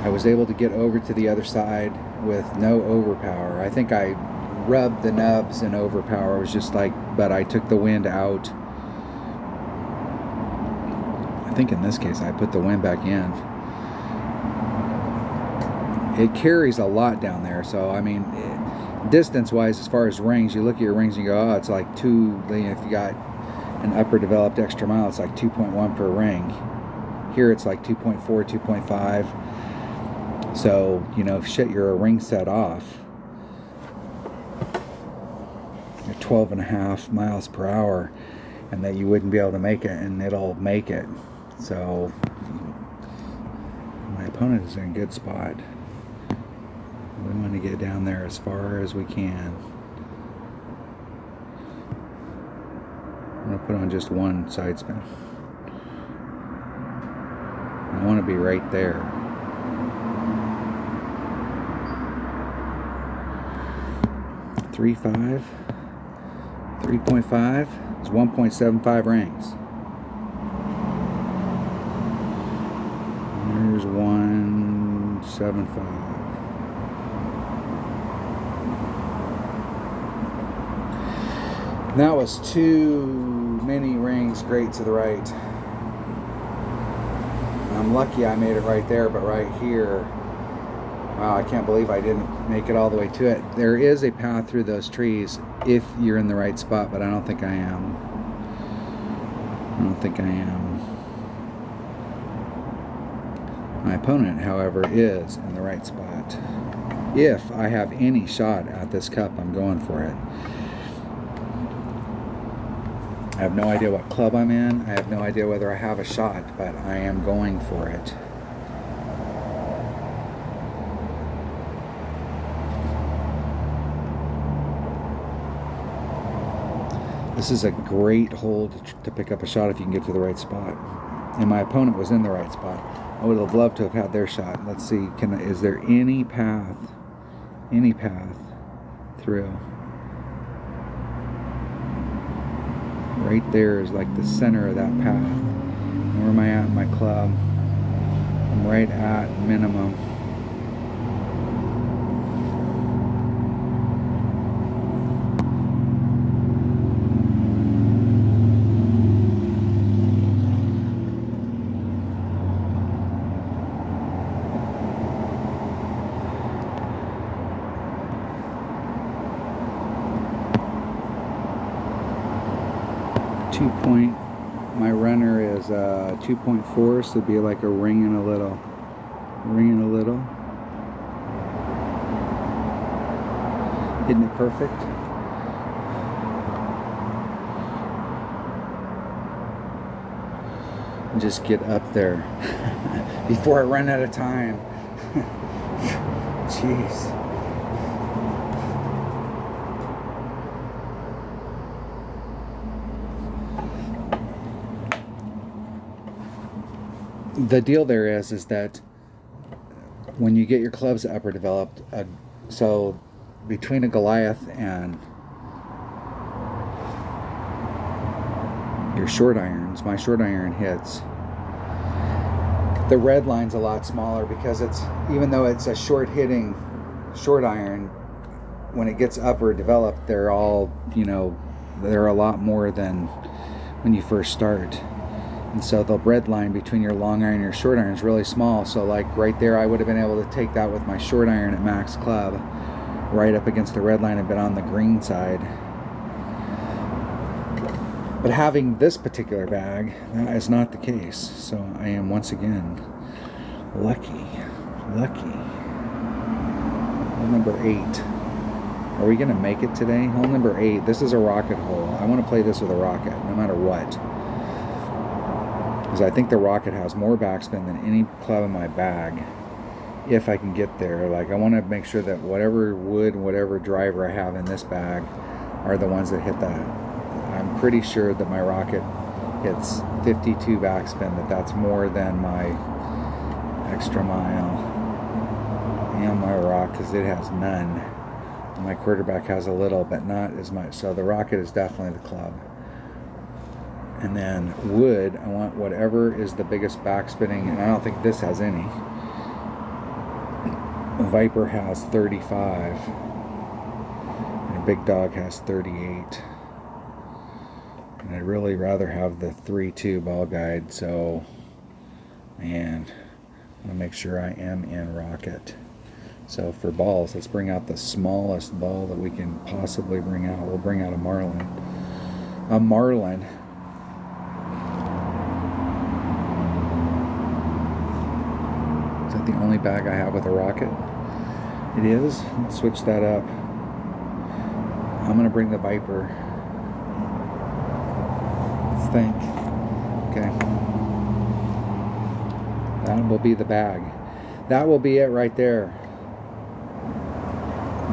I was able to get over to the other side with no overpower. I think I rubbed the nubs and overpower. It was just like, but I took the wind out. I think in this case I put the wind back in. It carries a lot down there, so I mean, distance wise, as far as rings, you look at your rings and you go, oh, it's like 2, if you got an upper developed Extra Mile, it's like 2.1 per ring. Here it's like 2.4, 2.5. So, shit, you're a ring set off. You're 12.5 miles per hour, and that you wouldn't be able to make it, and it'll make it. So, my opponent is in a good spot. We want to get down there as far as we can. I'm going to put on just one side spin. I want to be right there. Three 5, 3.5 is 1.75 rings. There's 1.75. That was too many rings great to the right. I'm lucky I made it right there, but right here, wow, I can't believe I didn't make it all the way to it. There is a path through those trees if you're in the right spot, but I don't think I am. My opponent, however, is in the right spot. If I have any shot at this cup, I'm going for it. I have no idea what club I'm in. I have no idea whether I have a shot, but I am going for it. This is a great hole to pick up a shot if you can get to the right spot. And my opponent was in the right spot. I would have loved to have had their shot. Let's see, is there any path through? Right there is like the center of that path. Where am I at in my club? I'm right at minimum. 2 point, my runner is 2.4, so it'd be like a ring and a little. Ring and a little. Isn't it perfect? Just get up there before I run out of time. Jeez. The deal there is that when you get your clubs upper developed, so between a Goliath and your short irons, my short iron hits, the red line's a lot smaller because it's, even though it's a short hitting short iron, when it gets upper developed, they're all, they're a lot more than when you first start. And so the red line between your long iron and your short iron is really small. So like right there, I would have been able to take that with my short iron at max club right up against the red line and been on the green side. But having this particular bag, that is not the case. So I am once again lucky. Hole number 8. Are we going to make it today? Hole number 8. This is a rocket hole. I want to play this with a rocket, no matter what. Because I think the rocket has more backspin than any club in my bag. If I can get there. Like, I want to make sure that whatever wood, whatever driver I have in this bag are the ones that hit that. I'm pretty sure that my rocket hits 52 backspin, that's more than my extra mile and my rock, because it has none. My quarterback has a little, but not as much. So the rocket is definitely the club. And then wood, I want whatever is the biggest backspinning, and I don't think this has any. Viper has 35. And Big Dog has 38. And I'd really rather have the 3-2 ball guide, so, man, I'm gonna make sure I am in rocket. So for balls, let's bring out the smallest ball that we can possibly bring out. We'll bring out a Marlin. A Marlin. Is that the only bag I have with a rocket? It is. Let's switch that up. I'm gonna bring the Viper. Let's think. Okay. That will be the bag. That will be it right there.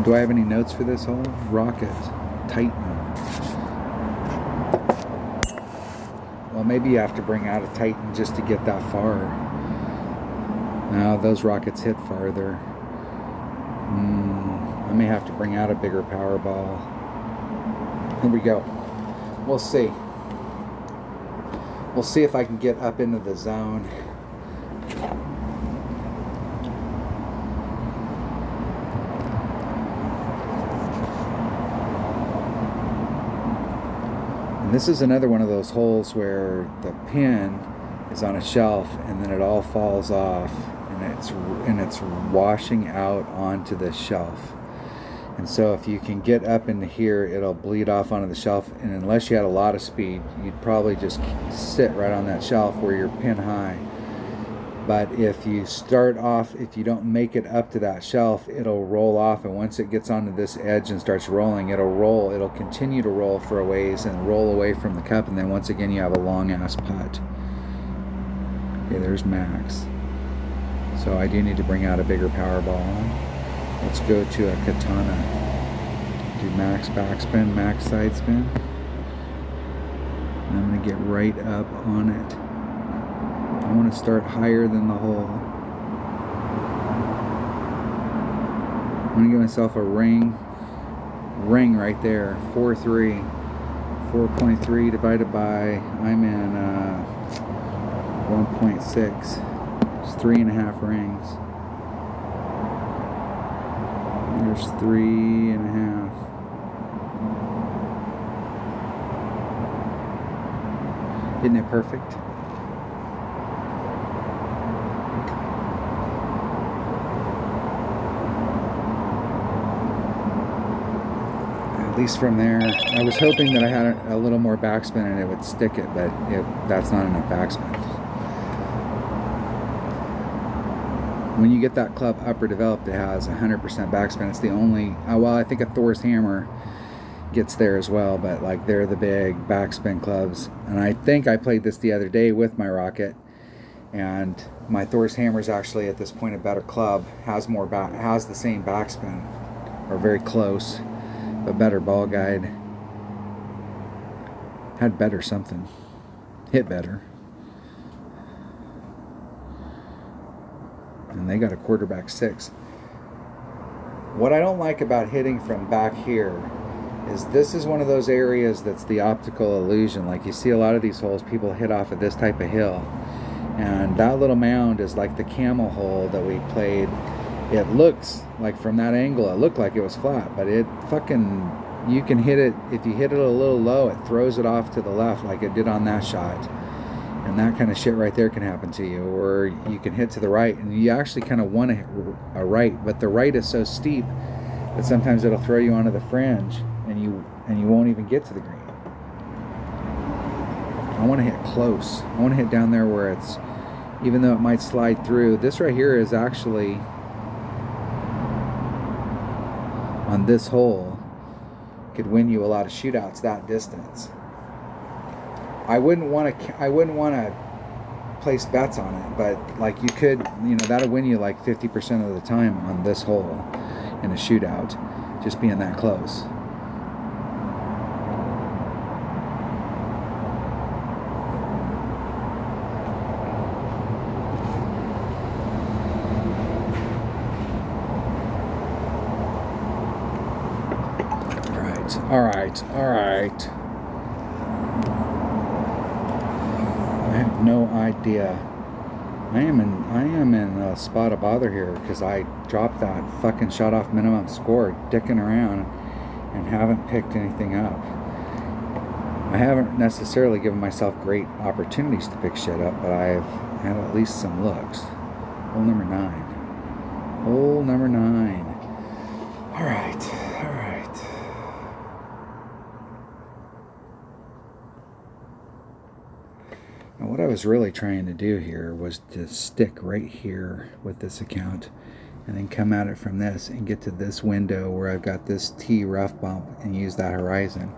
Do I have any notes for this hole? Rocket. Titan. Well, maybe you have to bring out a Titan just to get that far. No, those rockets hit farther. I may have to bring out a bigger power ball. Here we go. We'll see. We'll see if I can get up into the zone. And this is another one of those holes where the pin is on a shelf and then it all falls off and it's washing out onto the shelf. And so if you can get up into here, it'll bleed off onto the shelf, and unless you had a lot of speed, you'd probably just sit right on that shelf where you're pin high. But if you start off, if you don't make it up to that shelf, it'll roll off, and once it gets onto this edge and starts rolling, it'll continue to roll for a ways and roll away from the cup, and then once again you have a long ass putt. Okay, there's max. So I do need to bring out a bigger power ball. Let's go to a Katana. Do max backspin, max side spin. And I'm going to get right up on it. I want to start higher than the hole. I'm going to give myself a ring right there. 4.3. 4.3 divided by, I'm in 1.6. It's 3.5 rings. There's 3.5. Isn't it perfect? At least from there. I was hoping that I had a little more backspin and it would stick it, but that's not enough backspin. When you get that club upper developed, it has 100% backspin. It's the only, well, I think a Thor's hammer gets there as well, but like they're the big backspin clubs. And I think I played this the other day with my Rocket, and my Thor's hammer is actually at this point a better club, has the same backspin, or very close, but better ball guide, had better something, hit better. And they got a quarterback 6. What I don't like about hitting from back here is this is one of those areas that's the optical illusion. Like you see a lot of these holes, people hit off of this type of hill. And that little mound is like the camel hole that we played. It looks like from that angle, it looked like it was flat, but it fucking, you can hit it, if you hit it a little low, it throws it off to the left like it did on that shot. And that kind of shit right there can happen to you. Or you can hit to the right, and you actually kind of want to hit a right, but the right is so steep that sometimes it'll throw you onto the fringe, and you won't even get to the green. I want to hit close. I want to hit down there where it's, even though it might slide through. This right here is actually, on this hole, could win you a lot of shootouts that distance. I wouldn't want to place bets on it, but like you could, that'll win you like 50% of the time on this hole in a shootout, just being that close. All right. I have no idea. I am in a spot of bother here because I dropped that fucking shot off minimum score dicking around and haven't picked anything up. I haven't necessarily given myself great opportunities to pick shit up, but I've had at least some looks. Hole number 9. Hole number 9. All right. Now what I was really trying to do here was to stick right here with this account and then come at it from this and get to this window where I've got this T rough bump and use that horizon.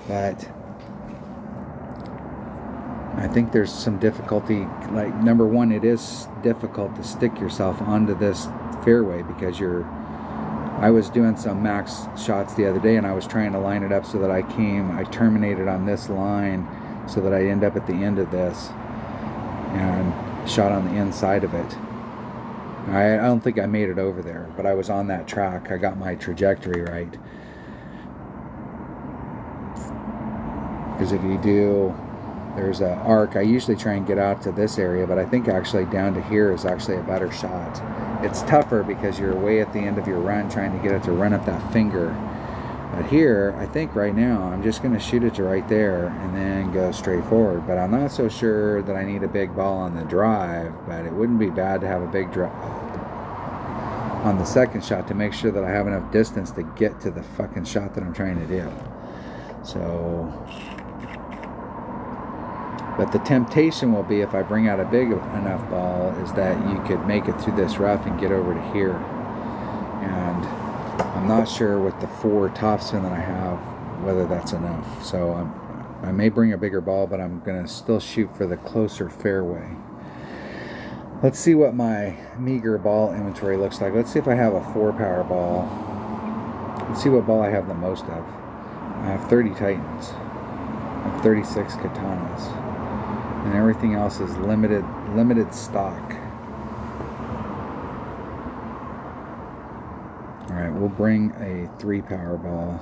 But I think there's some difficulty. Like, number one, it is difficult to stick yourself onto this fairway because I was doing some max shots the other day and I was trying to line it up so that I terminated on this line so that I end up at the end of this and shot on the inside of it. I don't think I made it over there, but I was on that track. I got my trajectory right. Because if you do, there's an arc. I usually try and get out to this area, but I think actually down to here is actually a better shot. It's tougher because you're way at the end of your run trying to get it to run up that finger. But here, I think right now, I'm just going to shoot it to right there and then go straight forward. But I'm not so sure that I need a big ball on the drive, but it wouldn't be bad to have a big drive on the second shot to make sure that I have enough distance to get to the fucking shot that I'm trying to do. So, but the temptation will be, if I bring out a big enough ball, is that you could make it through this rough and get over to here. And I'm not sure with the 4 topspin that I have whether that's enough. So I may bring a bigger ball, but I'm going to still shoot for the closer fairway. Let's see what my meager ball inventory looks like. Let's see if I have a 4-power ball. Let's see what ball I have the most of. I have 30 Titans. I have 36 Katanas. And everything else is limited stock. Alright, we'll bring a 3-power ball.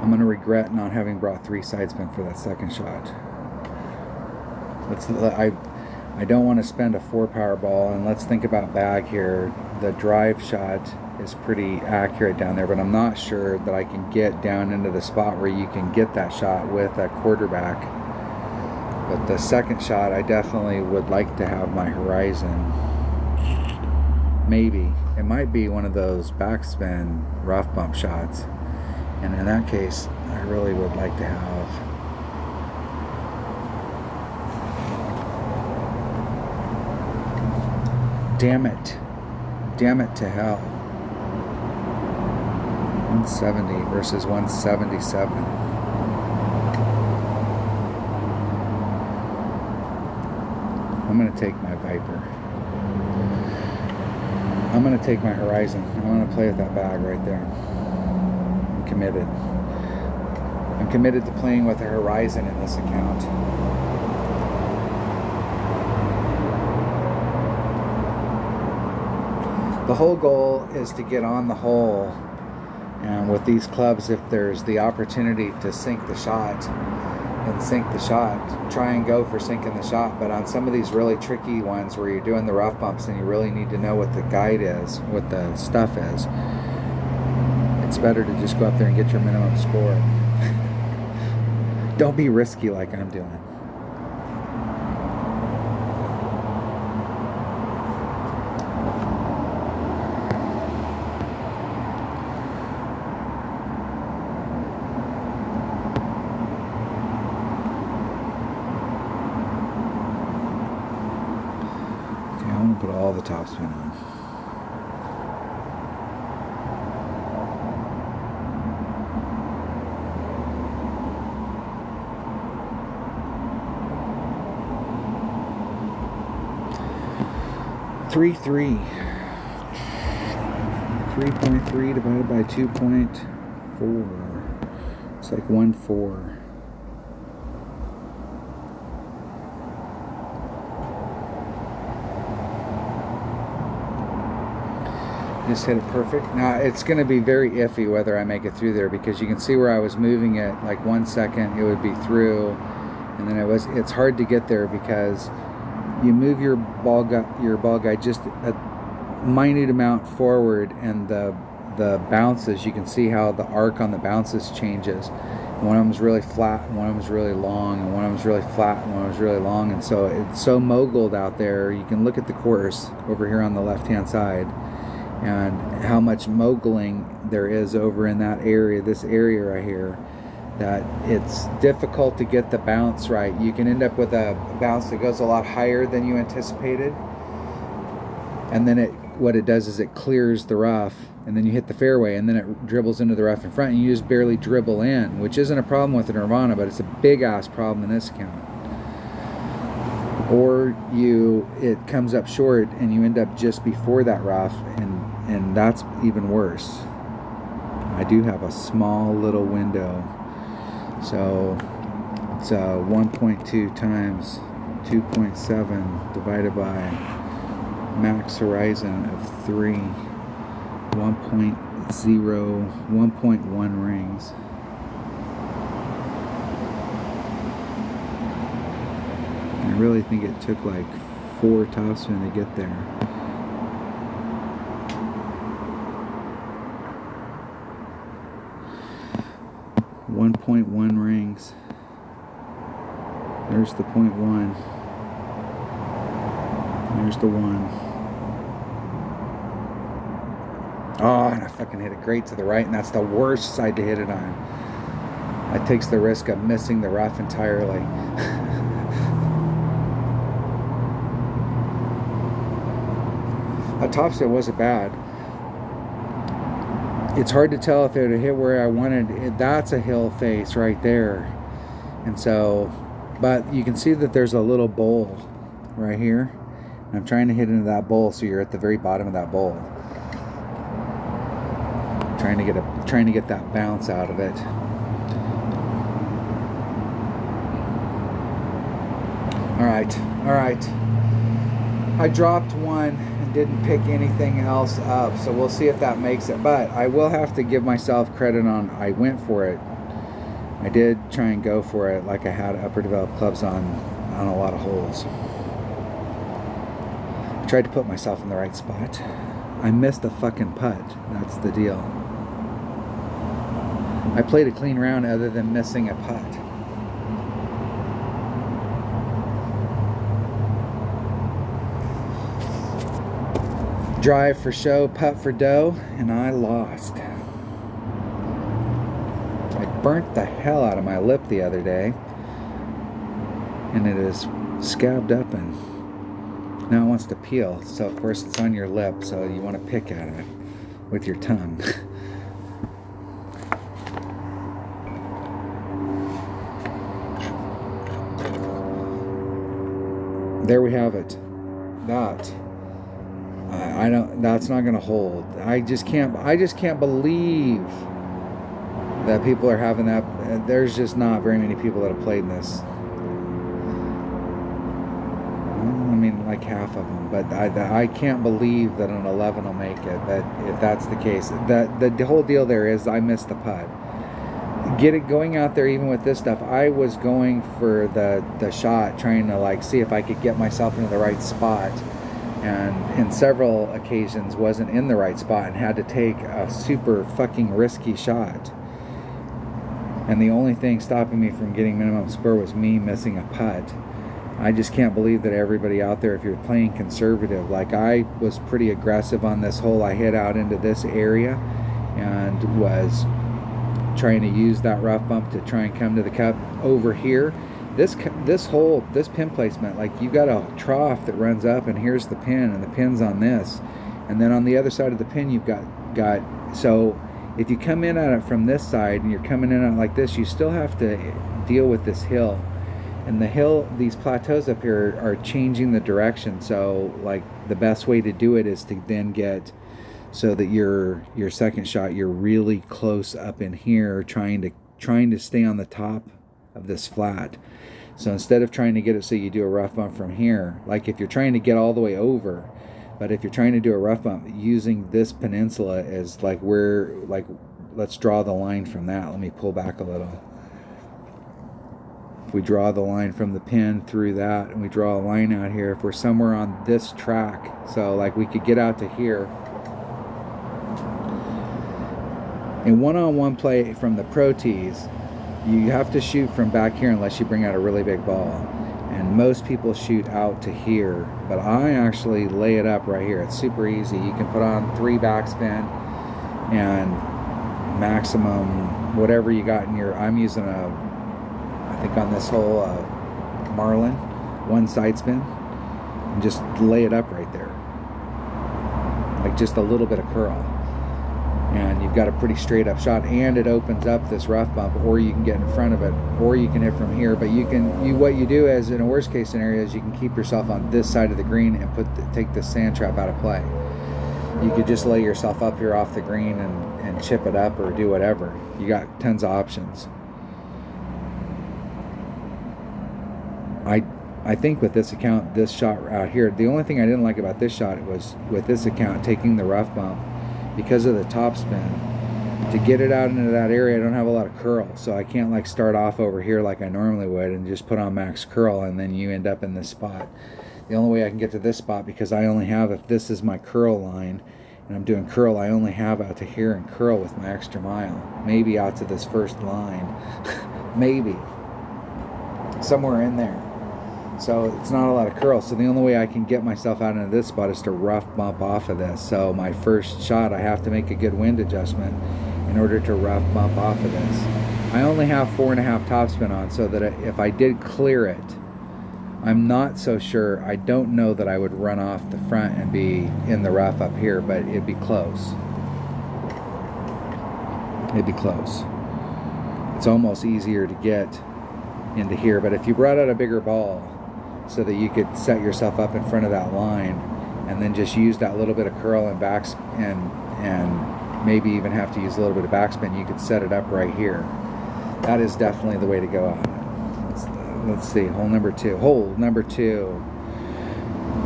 I'm going to regret not having brought 3 side spin for that second shot. I don't want to spend a 4-power ball, and let's think about bag here. The drive shot is pretty accurate down there, but I'm not sure that I can get down into the spot where you can get that shot with a quarterback But the second shot, I definitely would like to have my horizon. Maybe. It might be one of those backspin rough bump shots. And in that case, I really would like to have damn it to hell. 170 versus 177. I'm going to take my Viper. I'm going to take my horizon. I'm going to play with that bag right there. I'm committed. I'm committed to playing with a horizon in this account. The whole goal is to get on the hole, and with these clubs, if there's the opportunity to sink the shot, then sink the shot. Try and go for sinking the shot. But on some of these really tricky ones where you're doing the rough bumps and you really need to know what the guide is, what the stuff is, it's better to just go up there and get your minimum score. Don't be risky like I'm doing. Put all the topspin on. Three 3.3 divided by 2.4. It's like 1.4. Just hit it perfect. Now it's going to be very iffy whether I make it through there, because you can see where I was moving it like 1 second it would be through, and then it's hard to get there because you move your ball guide just a minute amount forward, and the bounces, you can see how the arc on the bounces changes. One of them's really flat, and one of them's really long, and one of them's really flat, and one of them's really long, and so it's so moguled out there. You can look at the course over here on the left hand side and how much moguling there is over in that area, this area right here, that it's difficult to get the bounce right. You can end up with a bounce that goes a lot higher than you anticipated, and then what it does is it clears the rough, and then you hit the fairway, and then it dribbles into the rough in front, and you just barely dribble in, which isn't a problem with the Nirvana, but it's a big ass problem in this account. Or it comes up short and you end up just before that rough, and that's even worse. I do have a small little window, so it's 1.2 times 2.7 divided by max horizon of 3, 1.1 rings. I really think it took like 4 topspin to get there. .1 rings. There's the .1. There's the 1. Oh, and I fucking hit it great to the right, and that's the worst side to hit it on. That takes the risk of missing the rough entirely. A topspin wasn't bad. It's hard to tell if it would hit where I wanted. That's a hill face right there. And so, but you can see that there's a little bowl right here. And I'm trying to hit into that bowl, so you're at the very bottom of that bowl. Trying to get that bounce out of it. All right. I dropped one and didn't pick anything else up, so we'll see if that makes it. But I will have to give myself credit on I went for it. I did try and go for it like I had upper developed clubs on a lot of holes. I tried to put myself in the right spot. I missed a fucking putt. That's the deal. I played a clean round other than missing a putt. Drive for show, putt for dough, and I lost. I burnt the hell out of my lip the other day, and it is scabbed up and now it wants to peel. So of course it's on your lip, so you want to pick at it with your tongue. There we have it. That I don't. That's not going to hold. I just can't believe that people are having that. There's just not very many people that have played this. I mean, like half of them. But I can't believe that an 11 will make it. But if that's the case, the whole deal there is I missed the putt. Going out there, even with this stuff, I was going for the shot, trying to like see if I could get myself into the right spot, and in several occasions wasn't in the right spot and had to take a super fucking risky shot, and the only thing stopping me from getting minimum score was me missing a putt. I just can't believe that everybody out there, if you're playing conservative, like I was pretty aggressive on this hole. I hit out into this area and was trying to use that rough bump to try and come to the cup over here. This hole, this pin placement, like you got a trough that runs up, and here's the pin, and the pin's on this, and then on the other side of the pin you've got so if you come in at it from this side and you're coming in at it like this, you still have to deal with this hill, and the hill, these plateaus up here are changing the direction. So like the best way to do it is to then get so that your second shot, you're really close up in here, trying to stay on the top of this flat. So instead of trying to get it so you do a rough bump from here, like if you're trying to get all the way over, but if you're trying to do a rough bump using this peninsula is like let's draw the line from that. Let me pull back a little. If we draw the line from the pin through that, and we draw a line out here, if we're somewhere on this track, so like we could get out to here. In one-on-one play from the pro tees, you have to shoot from back here unless you bring out a really big ball. And most people shoot out to here, but I actually lay it up right here. It's super easy. You can put on 3 backspin and maximum whatever you got in your, I'm using I think on this hole, Marlin, 1 side spin, and just lay it up right there. Like just a little bit of curl. And you've got a pretty straight up shot, and it opens up this rough bump, or you can get in front of it, or you can hit from here. But what you do is, in a worst case scenario, is you can keep yourself on this side of the green and take the sand trap out of play. You could just lay yourself up here off the green and chip it up or do whatever. You got tons of options. I think with this account, this shot out here, the only thing I didn't like about this shot was with this account taking the rough bump. Because of the top spin, to get it out into that area, I don't have a lot of curl, so I can't like start off over here like I normally would and just put on max curl, and then you end up in this spot. The only way I can get to this spot, because I only have, if this is my curl line and I'm doing curl, I only have out to here and curl with my extra mile, maybe out to this first line, maybe somewhere in there. So it's not a lot of curl. So the only way I can get myself out into this spot is to rough bump off of this. So my first shot, I have to make a good wind adjustment in order to rough bump off of this. I only have 4.5 topspin on, so that if I did clear it, I'm not so sure. I don't know that I would run off the front and be in the rough up here, but it'd be close. It'd be close. It's almost easier to get into here, but if you brought out a bigger ball, so that you could set yourself up in front of that line, and then just use that little bit of curl and backs and maybe even have to use a little bit of backspin, you could set it up right here. That is definitely the way to go on it. Let's see, hole number two.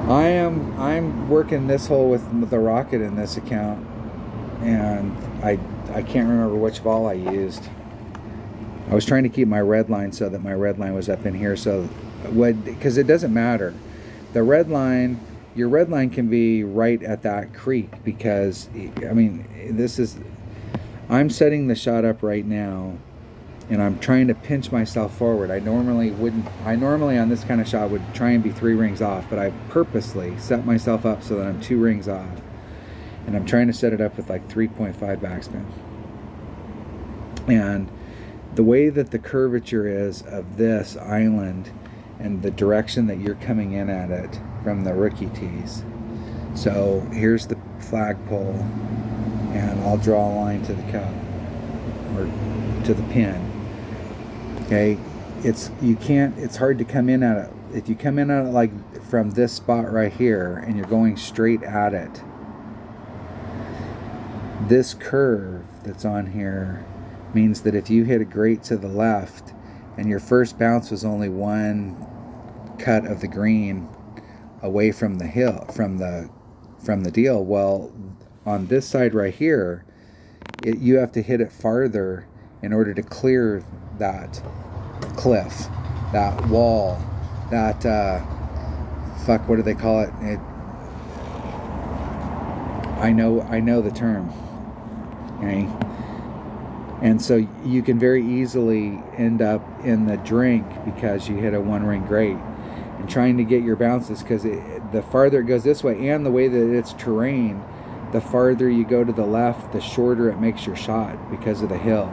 I'm working this hole with the rocket in this account, and I can't remember which ball I used. I was trying to keep my red line so that my red line was up in here, so because it doesn't matter. The red line, your red line can be right at that creek, because I mean, I'm setting the shot up right now, and I'm trying to pinch myself forward. I normally on this kind of shot would try and be 3 rings off, but I purposely set myself up so that I'm 2 rings off. And I'm trying to set it up with like 3.5 backspin. And the way that the curvature is of this island and the direction that you're coming in at it from the rookie tees. So here's the flagpole, and I'll draw a line to the cup or to the pin. Okay, it's hard to come in at it. If you come in at it like from this spot right here and you're going straight at it, this curve that's on here means that if you hit a grate to the left and your first bounce was only one cut of the green away from the hill, from the deal, well, on this side right here, you have to hit it farther in order to clear that cliff, that wall, that what do they call it? I know the term. Okay. And so you can very easily end up in the drink because you hit a one ring grate. And trying to get your bounces, because the farther it goes this way, and the way that it's terrain, the farther you go to the left, the shorter it makes your shot because of the hill.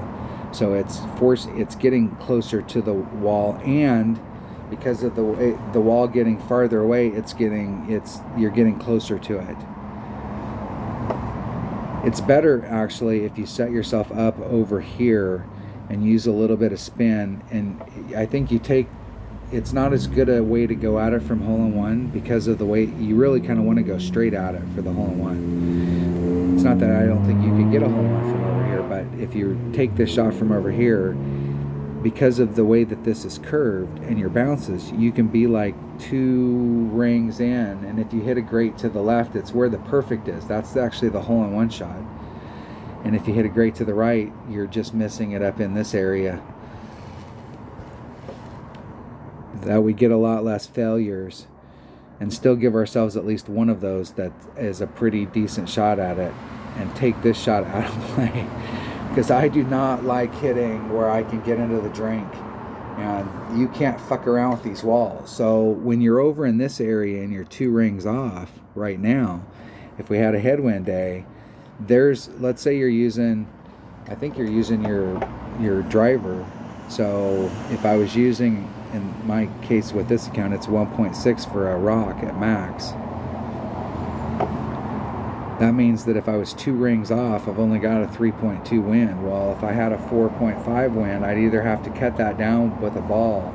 So it's getting closer to the wall, and because of the wall getting farther away, you're getting closer to it. It's better actually if you set yourself up over here and use a little bit of spin. And I think it's not as good a way to go at it from hole-in-one because of the way you really kind of want to go straight at it for the hole-in-one. It's not that I don't think you could get a hole-in-one from over here, but if you take this shot from over here, because of the way that this is curved and your bounces, you can be like 2 rings in, and if you hit a grate to the left, it's where the perfect is. That's actually the hole-in-one shot. And if you hit a grate to the right, you're just missing it up in this area. That we get a lot less failures and still give ourselves at least one of those that is a pretty decent shot at it, and take this shot out of play. Because I do not like hitting where I can get into the drink, and you can't fuck around with these walls. So when you're over in this area and you're 2 rings off right now, if we had a headwind day, let's say you're using, I think you're using your driver. So if I was using, in my case with this account, it's 1.6 for a rock at max. That means that if I was 2 rings off, I've only got a 3.2 wind. Well, if I had a 4.5 wind, I'd either have to cut that down with a ball,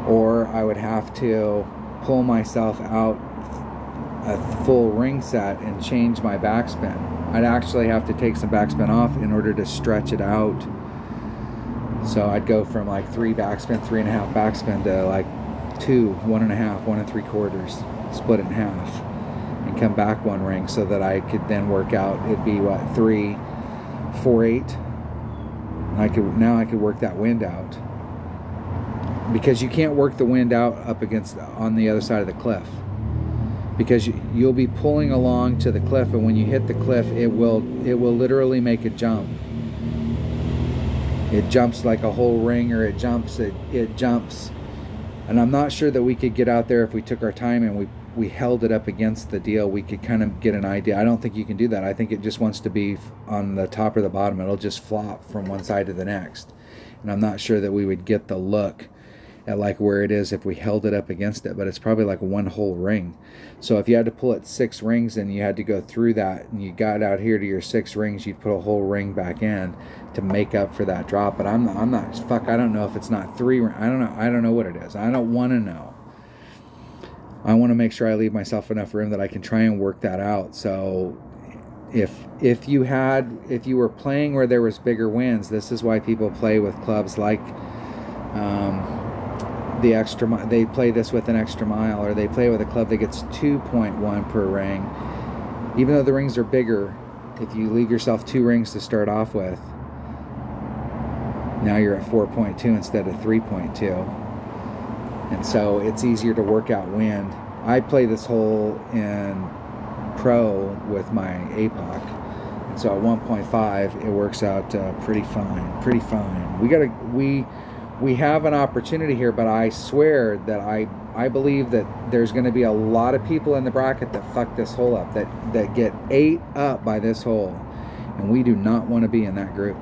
or I would have to pull myself out a full ring set and change my backspin. I'd actually have to take some backspin off in order to stretch it out. So I'd go from like 3 backspin, 3.5 backspin to like 2, 1.5, 1 3/4, split it in half, and come back 1 ring, so that I could then work out. It'd be what, 3, 4, 8. And I could work that wind out, because you can't work the wind out up against on the other side of the cliff, because you'll be pulling along to the cliff, and when you hit the cliff, it will literally make a jump. It jumps like a whole ring, or it jumps. And I'm not sure that we could get out there if we took our time and we held it up against the deal. We could kind of get an idea. I don't think you can do that. I think it just wants to be on the top or the bottom. It'll just flop from one side to the next. And I'm not sure that we would get the look at like where it is if we held it up against it, but it's probably like 1 whole ring. So if you had to pull it 6 rings and you had to go through that, and you got out here to your 6 rings, you'd put a whole ring back in to make up for that drop. But I'm not I don't know if it's not 3. I don't know what it is. I don't want to know. I want to make sure I leave myself enough room that I can try and work that out. So if you were playing where there was bigger winds, this is why people play with clubs like the extra mile. They play this with an extra mile, or they play with a club that gets 2.1 per ring. Even though the rings are bigger, if you leave yourself 2 rings to start off with, now you're at 4.2 instead of 3.2. And so it's easier to work out wind. I play this hole in pro with my APOC, and so at 1.5 it works out pretty fine. we have an opportunity here, but I swear that I believe that there's going to be a lot of people in the bracket that fuck this hole up, that get ate up by this hole, and we do not want to be in that group,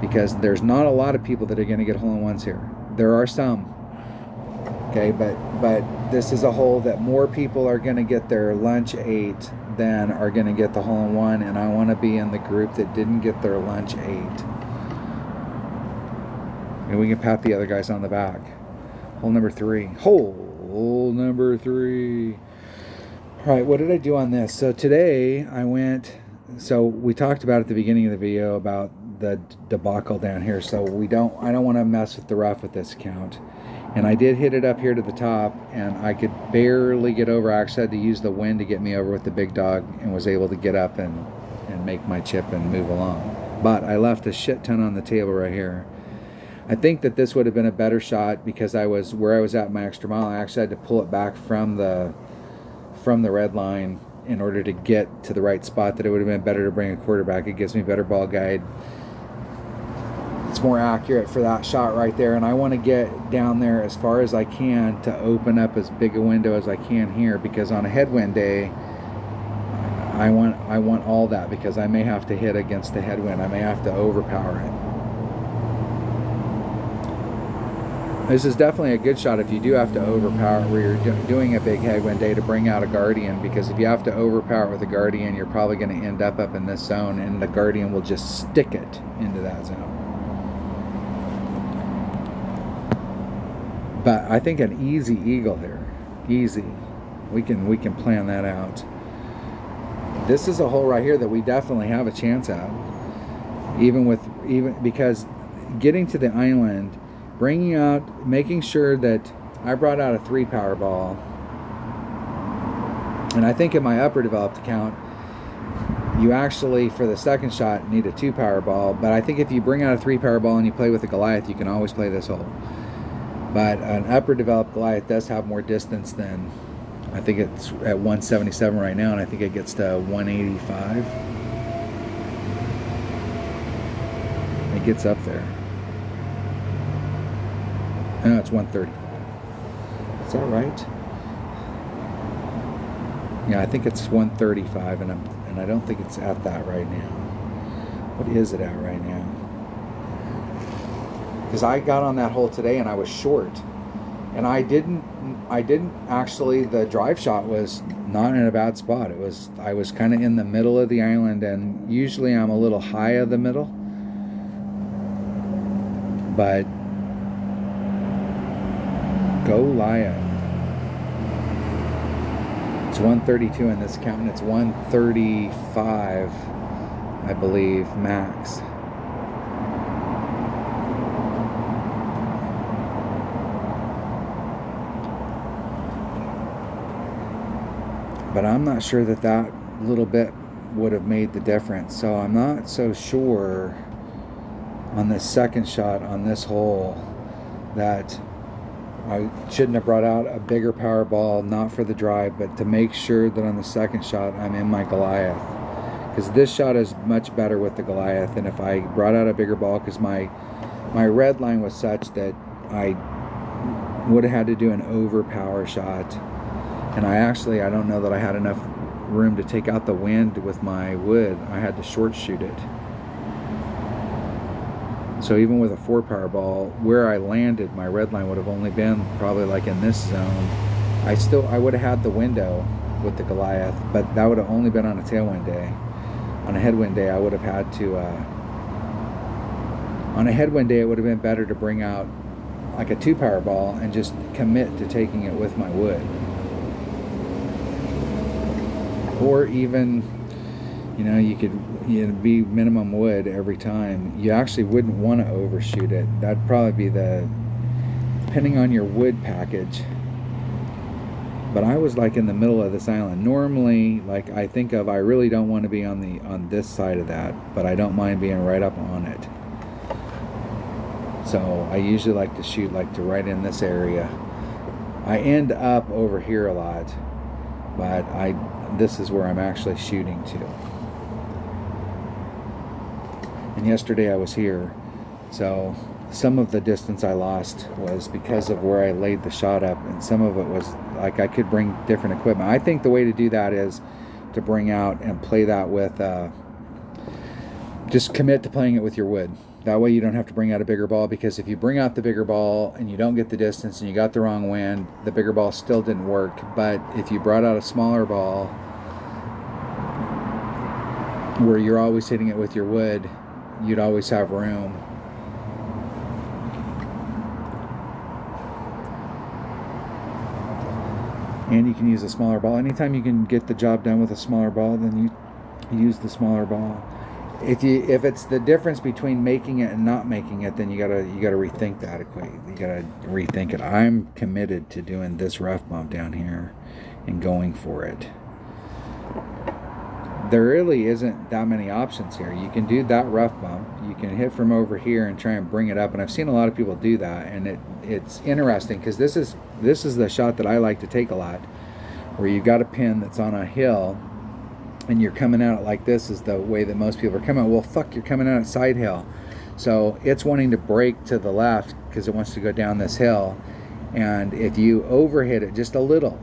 because there's not a lot of people that are going to get hole-in-ones here. There are some, okay, but this is a hole that more people are going to get their lunch ate than are going to get the hole-in-one, and I want to be in the group that didn't get their lunch ate. And we can pat the other guys on the back. Hole number 3. Hole number 3. All right, what did I do on this? So today I went, so we talked about at the beginning of the video about the debacle down here. So I don't want to mess with the rough with this count. And I did hit it up here to the top, and I could barely get over. I actually had to use the wind to get me over with the big dog, and was able to get up and make my chip and move along. But I left a shit ton on the table right here. I think that this would have been a better shot, because where I was at my extra mile, I actually had to pull it back from the red line in order to get to the right spot. That it would have been better to bring a quarterback. It gives me better ball guide. It's more accurate for that shot right there, and I want to get down there as far as I can to open up as big a window as I can here, because on a headwind day, I want all that, because I may have to hit against the headwind. I may have to overpower it. This is definitely a good shot if you do have to overpower, where you're doing a big headwind day, to bring out a Guardian, because if you have to overpower with a Guardian, you're probably going to end up in this zone, and the Guardian will just stick it into that zone. But I think an easy eagle here, easy. We can plan that out. This is a hole right here that we definitely have a chance at, even because getting to the island, bringing out, making sure that I brought out a 3 power ball, and I think in my upper developed account, you actually, for the second shot, need a 2 power ball. But I think if you bring out a 3 power ball and you play with a Goliath, you can always play this hole. But an upper developed Goliath does have more distance than, I think it's at 177 right now, and I think it gets to 185. It gets up there. No, it's 135. Is that right? Yeah, I think it's 135, and I don't think it's at that right now. What is it at right now? Because I got on that hole today and I was short, and I didn't actually, the drive shot was not in a bad spot. I was kind of in the middle of the island, and usually I'm a little high of the middle, but Goliath. It's 132 in this count, and it's 135, I believe, max. But I'm not sure that little bit would have made the difference. So I'm not so sure on this second shot on this hole that I shouldn't have brought out a bigger power ball, not for the drive, but to make sure that on the second shot I'm in my Goliath. Because this shot is much better with the Goliath than if I brought out a bigger ball, because my red line was such that I would have had to do an overpower shot. And I don't know that I had enough room to take out the wind with my wood. I had to short shoot it. So even with a 4 power ball, where I landed, my red line would have only been probably like in this zone. I would have had the window with the Goliath, but that would have only been on a tailwind day. On a headwind day, I would have had to, on a headwind day, it would have been better to bring out like a 2 power ball and just commit to taking it with my wood. Or even, you could be minimum wood every time. You actually wouldn't want to overshoot it. That'd probably be depending on your wood package. But I was like in the middle of this island. Normally, like I really don't want to be on this side of that, but I don't mind being right up on it. So I usually like to shoot to right in this area. I end up over here a lot, but this is where I'm actually shooting to. And yesterday I was here, so some of the distance I lost was because of where I laid the shot up, and some of it was like I could bring different equipment. I think the way to do that is to bring out and play that with, just commit to playing it with your wood. That way you don't have to bring out a bigger ball, because if you bring out the bigger ball and you don't get the distance and you got the wrong wind, the bigger ball still didn't work. But if you brought out a smaller ball where you're always hitting it with your wood, you'd always have room. And you can use a smaller ball. Anytime you can get the job done with a smaller ball, then you use the smaller ball. If it's the difference between making it and not making it, then you gotta rethink that equation. You gotta rethink it. I'm committed to doing this rough bump down here and going for it. There really isn't that many options here. You can do that rough bump. You can hit from over here and try and bring it up. And I've seen a lot of people do that, and it's interesting because this is the shot that I like to take a lot, where you've got a pin that's on a hill and you're coming out like this is the way that most people are coming out. Well, fuck, you're coming out at side hill. So it's wanting to break to the left because it wants to go down this hill. And if you overhit it just a little,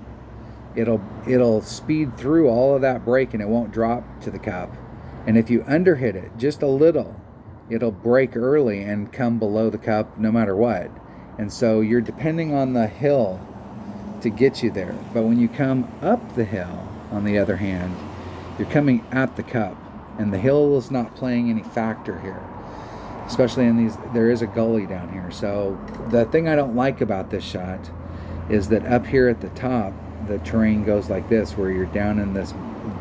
it'll speed through all of that break and it won't drop to the cup. And if you underhit it just a little, it'll break early and come below the cup no matter what. And so you're depending on the hill to get you there. But when you come up the hill, on the other hand, you're coming at the cup, and the hill is not playing any factor here, especially in these. There is a gully down here. So the thing I don't like about this shot is that up here at the top, the terrain goes like this, where you're down in this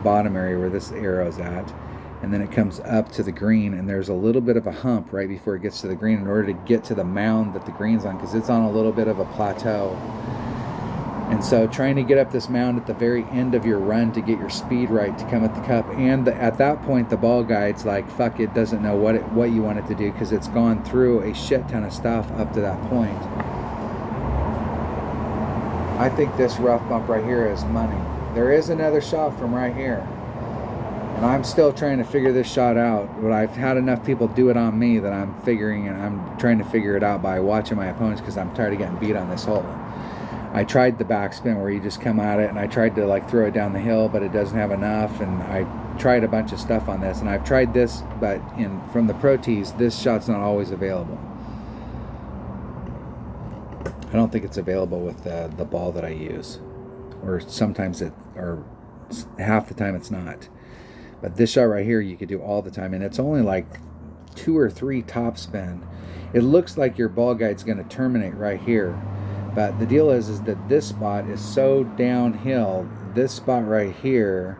bottom area where this arrow's at, and then it comes up to the green, and there's a little bit of a hump right before it gets to the green in order to get to the mound that the green's on, because it's on a little bit of a plateau. And so trying to get up this mound at the very end of your run to get your speed right to come at the cup, and at that point the ball guide's like, fuck, it doesn't know what you want it to do, because it's gone through a shit ton of stuff up to that point. I think this rough bump right here is money. There is another shot from right here, and I'm still trying to figure this shot out, but I've had enough people do it on me that I'm trying to figure it out by watching my opponents, because I'm tired of getting beat on this hole. I tried the backspin where you just come at it, and I tried to like throw it down the hill, but it doesn't have enough, and I tried a bunch of stuff on this, and I've tried this, but from the Pro Tees, this shot's not always available. I don't think it's available with the ball that I use, or sometimes or half the time it's not. But this shot right here you could do all the time, and it's only like 2 or 3 topspin. It looks like your ball guide's going to terminate right here, but the deal is that this spot is so downhill. This spot right here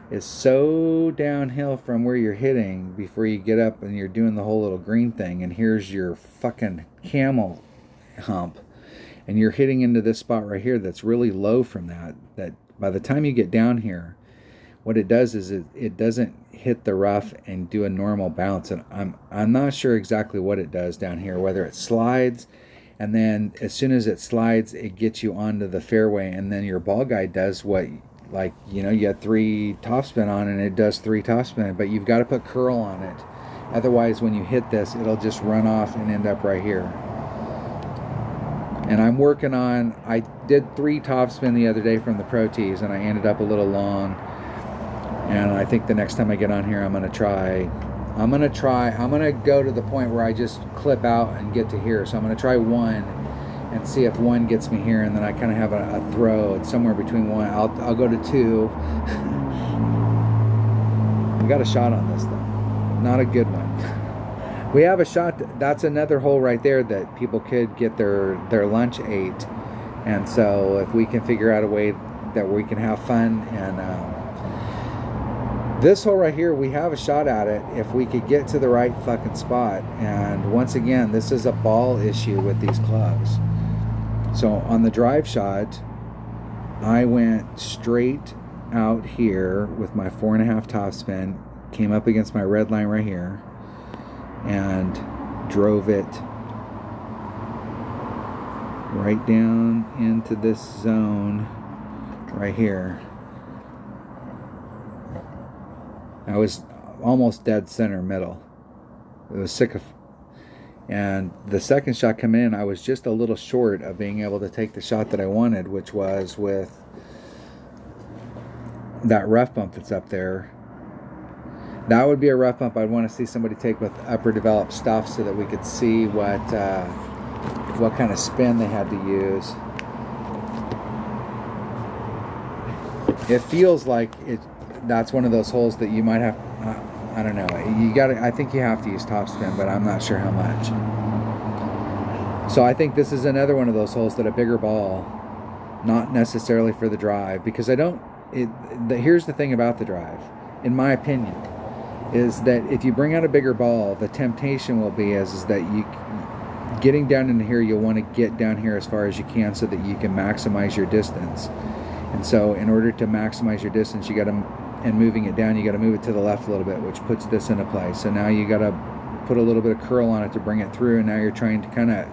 is so downhill from where you're hitting before you get up and you're doing the whole little green thing, and here's your fucking camel hump, and you're hitting into this spot right here that's really low from that by the time you get down here, what it does is it doesn't hit the rough and do a normal bounce. And I'm not sure exactly what it does down here, whether it slides, and then as soon as it slides, it gets you onto the fairway, and then your ball guide does what, like, you had 3 topspin on, and it does 3 topspin, but you've got to put curl on it. Otherwise, when you hit this, it'll just run off and end up right here. And I'm working on, I did 3 topspin the other day from the Pro Tees, and I ended up a little long. And I think the next time I get on here, I'm going to go to the point where I just clip out and get to here. So I'm going to try 1 and see if 1 gets me here, and then I kind of have a throw. It's somewhere between 1. I'll go to 2. We got a shot on this though. Not a good one. We have a shot. That's another hole right there that people could get their lunch ate. And so if we can figure out a way that we can have fun, and this hole right here, we have a shot at it if we could get to the right fucking spot. And once again, this is a ball issue with these clubs. So on the drive shot, I went straight out here with my 4.5 topspin, came up against my red line right here, and drove it right down into this zone right here. I was almost dead center middle. It was sick of, And the second shot coming in, I was just a little short of being able to take the shot that I wanted, which was with that rough bump that's up there. That would be a rough bump I'd want to see somebody take with upper developed stuff so that we could see what kind of spin they had to use. It feels like that's one of those holes that you might have, I don't know, I think you have to use topspin, but I'm not sure how much. So I think this is another one of those holes that a bigger ball, not necessarily for the drive, because here's the thing about the drive, in my opinion, is that if you bring out a bigger ball, the temptation will be is that getting down into here, you'll want to get down here as far as you can so that you can maximize your distance. And so in order to maximize your distance, and moving it down, you got to move it to the left a little bit, which puts this into play. So now you got to put a little bit of curl on it to bring it through, and now you're trying to kind of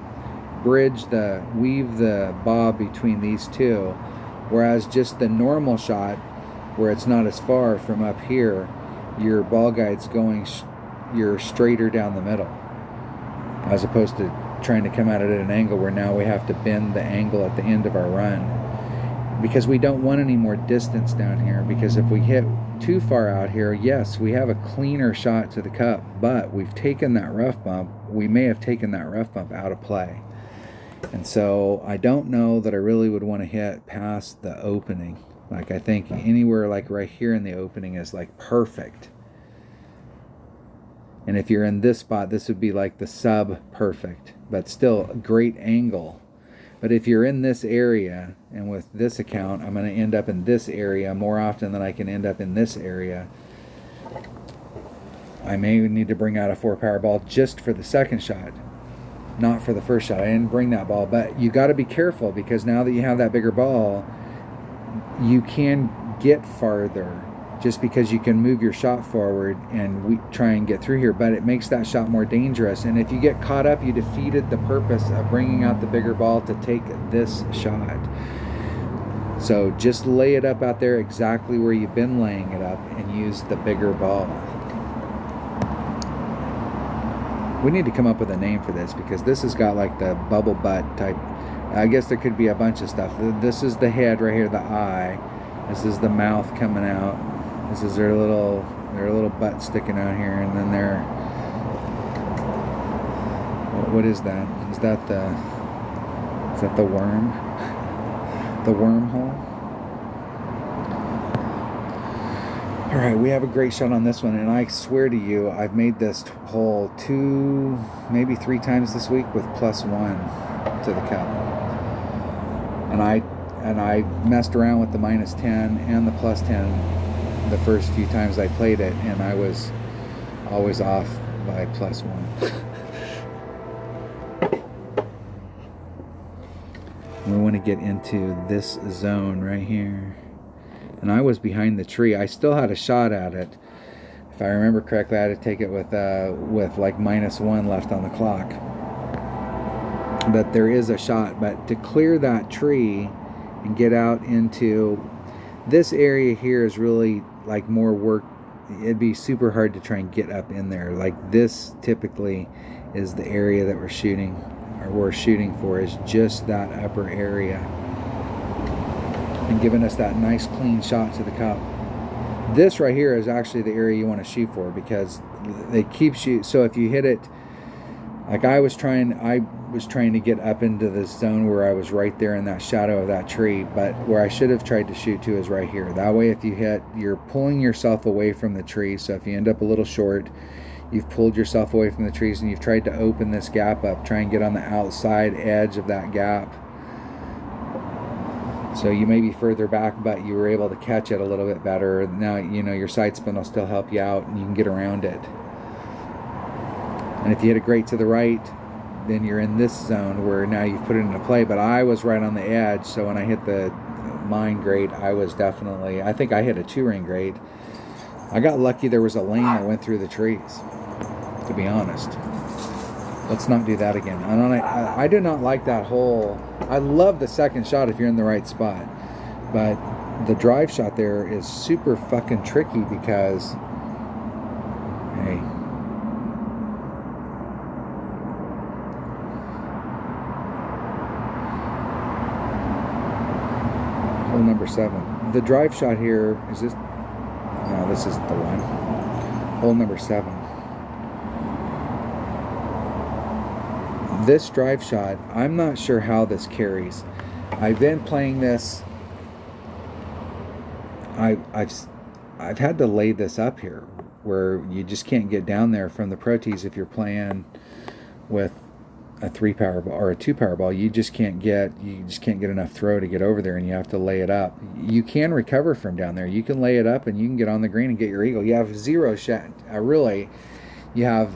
weave the bob between these two. Whereas just the normal shot, where it's not as far from up here, your ball guide's going, you're straighter down the middle, as opposed to trying to come at it at an angle where now we have to bend the angle at the end of our run. Because we don't want any more distance down here, because if we hit too far out here, yes, we have a cleaner shot to the cup, but we've taken that rough bump, we may have taken that rough bump out of play. And so I don't know that I really would want to hit past the opening. Like, I think anywhere like right here in the opening is like perfect. And if you're in this spot, this would be like the sub perfect, but still a great angle. But if you're in this area, and with this account, I'm going to end up in this area more often than I can end up in this area, I may need to bring out a 4-power ball just for the second shot, not for the first shot. I didn't bring that ball, but you got to be careful, because now that you have that bigger ball, you can get farther just because you can move your shot forward and try and get through here, but it makes that shot more dangerous. And if you get caught up, you defeated the purpose of bringing out the bigger ball to take this shot. So just lay it up out there exactly where you've been laying it up and use the bigger ball. We need to come up with a name for this, because this has got like the bubble butt type. I guess there could be a bunch of stuff. This is the head right here, the eye. This is the mouth coming out. This is their little butt sticking out here, and then what is that? Is that the worm? The wormhole? All right, we have a great shot on this one, and I swear to you, I've made this hole 2, maybe 3 times this week with +1 to the cup. And I messed around with the -10 and the +10 the first few times I played it, and I was always off by +1. We want to get into this zone right here. And I was behind the tree. I still had a shot at it. If I remember correctly, I had to take it with like -1 left on the clock. But there is a shot. But to clear that tree and get out into this area here is really like more work. It'd be super hard to try and get up in there. Like, this typically is the area that we're shooting for, is just that upper area, and giving us that nice clean shot to the cup. This right here is actually the area you want to shoot for, because they keep shoot. So if you hit it, like I was trying to get up into this zone where I was right there in that shadow of that tree, but where I should have tried to shoot to is right here. That way, if you hit, you're pulling yourself away from the tree. So if you end up a little short, you've pulled yourself away from the trees, and you've tried to open this gap up, try and get on the outside edge of that gap. So you may be further back, but you were able to catch it a little bit better. Now, you know, your side spin will still help you out, and you can get around it. And if you hit it great to the right, then you're in this zone where now you've put it into play. But I was right on the edge, so when I hit the mine grate, I think I hit a 2-ring grate. I got lucky there was a lane that went through the trees, to be honest. Let's not do that again. I do not like that hole. I love the second shot if you're in the right spot, but the drive shot there is super fucking tricky, because, hey, Hole number 7. The drive shot here, is this? No, this isn't the one. Hole number 7. This drive shot, I'm not sure how this carries. I've been playing this. I've had to lay this up here where you just can't get down there from the Pro Tees if you're playing with a 3 power ball or a 2 power ball. You just can't get enough throw to get over there, and you have to lay it up. You can recover from down there. You can lay it up and you can get on the green and get your eagle. You have zero shot. Really, you have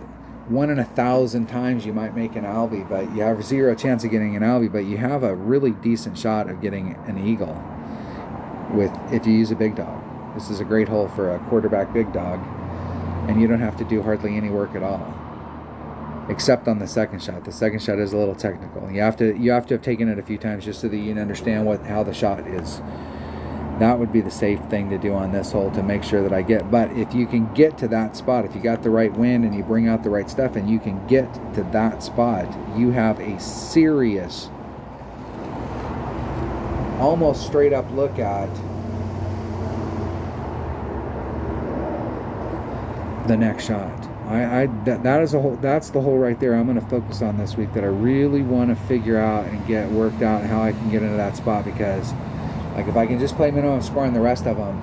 1 in 1,000 times you might make an albie, but you have zero chance of getting an albie, but you have a really decent shot of getting an eagle if you use a big dog. This is a great hole for a quarterback big dog, and you don't have to do hardly any work at all, except on the second shot. The second shot is a little technical. You have to have taken it a few times just so that you can understand how the shot is. That would be the safe thing to do on this hole to make sure that I get. But if you can get to that spot, if you got the right wind and you bring out the right stuff and you can get to that spot, you have a serious, almost straight up look at the next shot. That's the hole right there I'm going to focus on this week, that I really want to figure out and get worked out how I can get into that spot, because like if I can just play minimum score on the rest of them,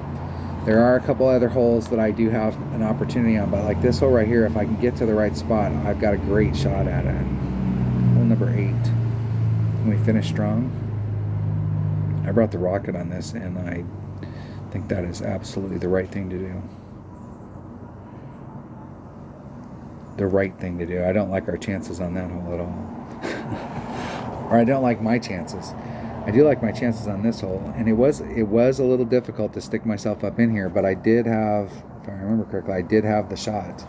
there are a couple other holes that I do have an opportunity on, but like this hole right here, if I can get to the right spot, I've got a great shot at it. Hole number 8. Can we finish strong? I brought the rocket on this, and I think that is absolutely the right thing to do. The right thing to do. I don't like our chances on that hole at all. Or I don't like my chances. I do like my chances on this hole, and it was a little difficult to stick myself up in here, but I did have, if I remember correctly, I did have the shot,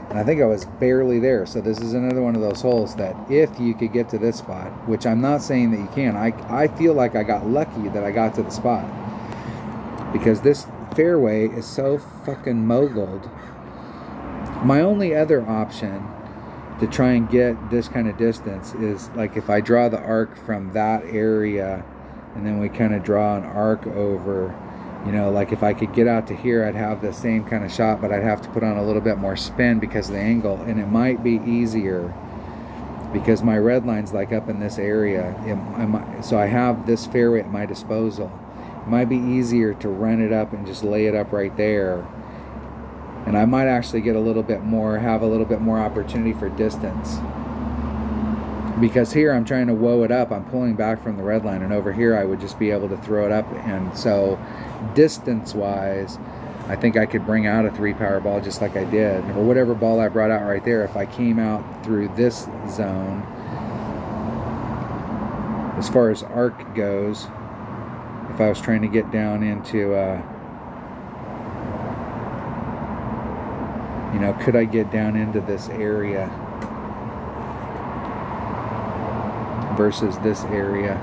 and I think I was barely there. So this is another one of those holes that if you could get to this spot, which I'm not saying that you can, I feel like I got lucky that I got to the spot, because this fairway is so fucking moguled. My only other option to try and get this kind of distance is like if I draw the arc from that area and then we kind of draw an arc over, you know, like if I could get out to here, I'd have the same kind of shot, but I'd have to put on a little bit more spin because of the angle, and it might be easier because my red line's like up in this area. So I have this fairway at my disposal. It might be easier to run it up and just lay it up right there, and I might actually get a little bit more, have a little bit more opportunity for distance. Because here I'm trying to woe it up, I'm pulling back from the red line, and over here I would just be able to throw it up. And so distance wise, I think I could bring out a 3 power ball just like I did, or whatever ball I brought out right there. If I came out through this zone, as far as arc goes, if I was trying to get down into you know, could I get down into this area versus this area?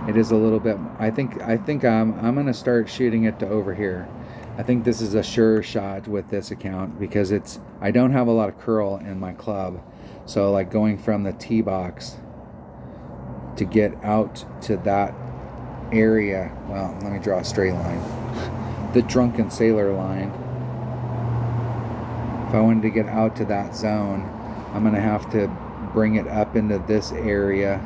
It is a little bit, I think I'm going to start shooting it to over here. I think this is a sure shot with this account because I don't have a lot of curl in my club. So like going from the tee box to get out to that area, well, let me draw a straight line. The drunken sailor line. If I wanted to get out to that zone, I'm going to have to bring it up into this area.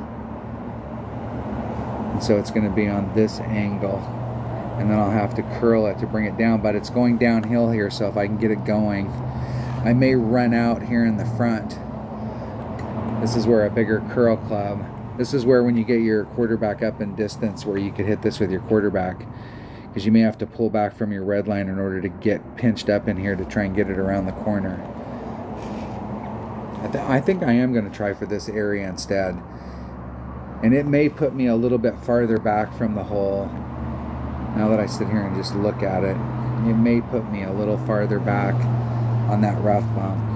And so it's going to be on this angle. And then I'll have to curl it to bring it down. But it's going downhill here, so if I can get it going, I may run out here in the front. This is where a bigger curl club. This is where when you get your quarterback up in distance, where you could hit this with your quarterback. Because you may have to pull back from your red line in order to get pinched up in here to try and get it around the corner. I think I am going to try for this area instead. And it may put me a little bit farther back from the hole. Now that I sit here and just look at it, it may put me a little farther back on that rough bump.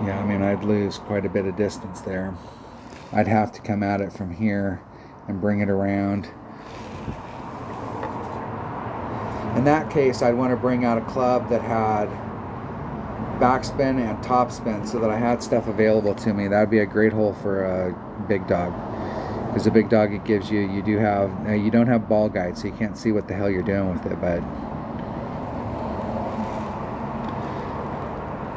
Yeah, I mean, I'd lose quite a bit of distance there. I'd have to come at it from here and bring it around. In that case, I'd want to bring out a club that had backspin and topspin so that I had stuff available to me. That would be a great hole for a big dog. Because a big dog, it gives you, you don't have ball guide, so you can't see what the hell you're doing with it, but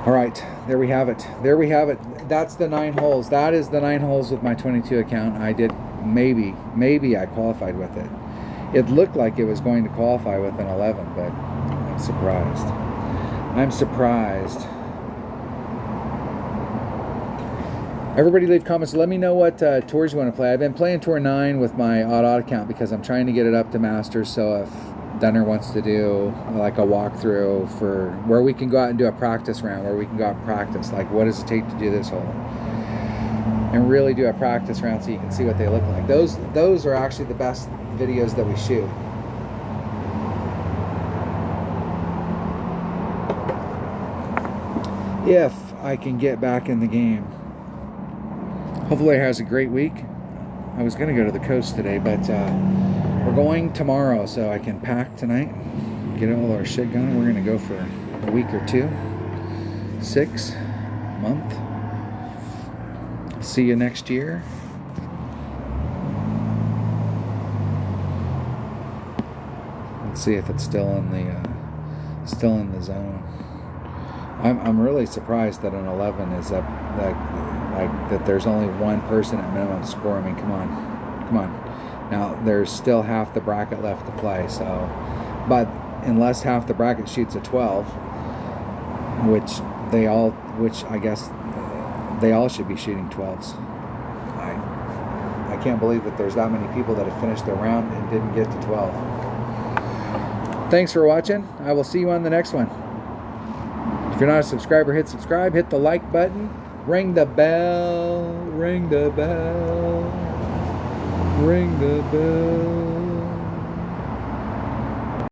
all right, there we have it. There we have it. That's the 9 holes. That is the 9 holes with my 22 account. I did, maybe I qualified with it. It looked like it was going to qualify with an 11, but I'm surprised. I'm surprised. Everybody leave comments. Let me know what tours you want to play. I've been playing Tour 9 with my odd account because I'm trying to get it up to Masters. So if Dunner wants to do like a walkthrough for where we can go out and do a practice round, where we can go out and practice, like what does it take to do this hole, and really do a practice round so you can see what they look like. Those are actually the best videos that we shoot. If I can get back in the game. Hopefully he has a great week. I was going to go to the coast today, but we're going tomorrow, so I can pack tonight, get all our shit going. We're going to go for a week or 2, 6 month. See you next year. Let's see if it's still in the zone. I'm really surprised that an 11 is up, that there's only one person at minimum score. I mean, come on. Now there's still half the bracket left to play, so, but unless half the bracket shoots a 12, which I guess they all should be shooting 12s. I can't believe that there's that many people that have finished their round and didn't get to 12. Thanks for watching. I will see you on the next one. If you're not a subscriber, hit subscribe, hit the like button, ring the bell, ring the bell, ring the bell.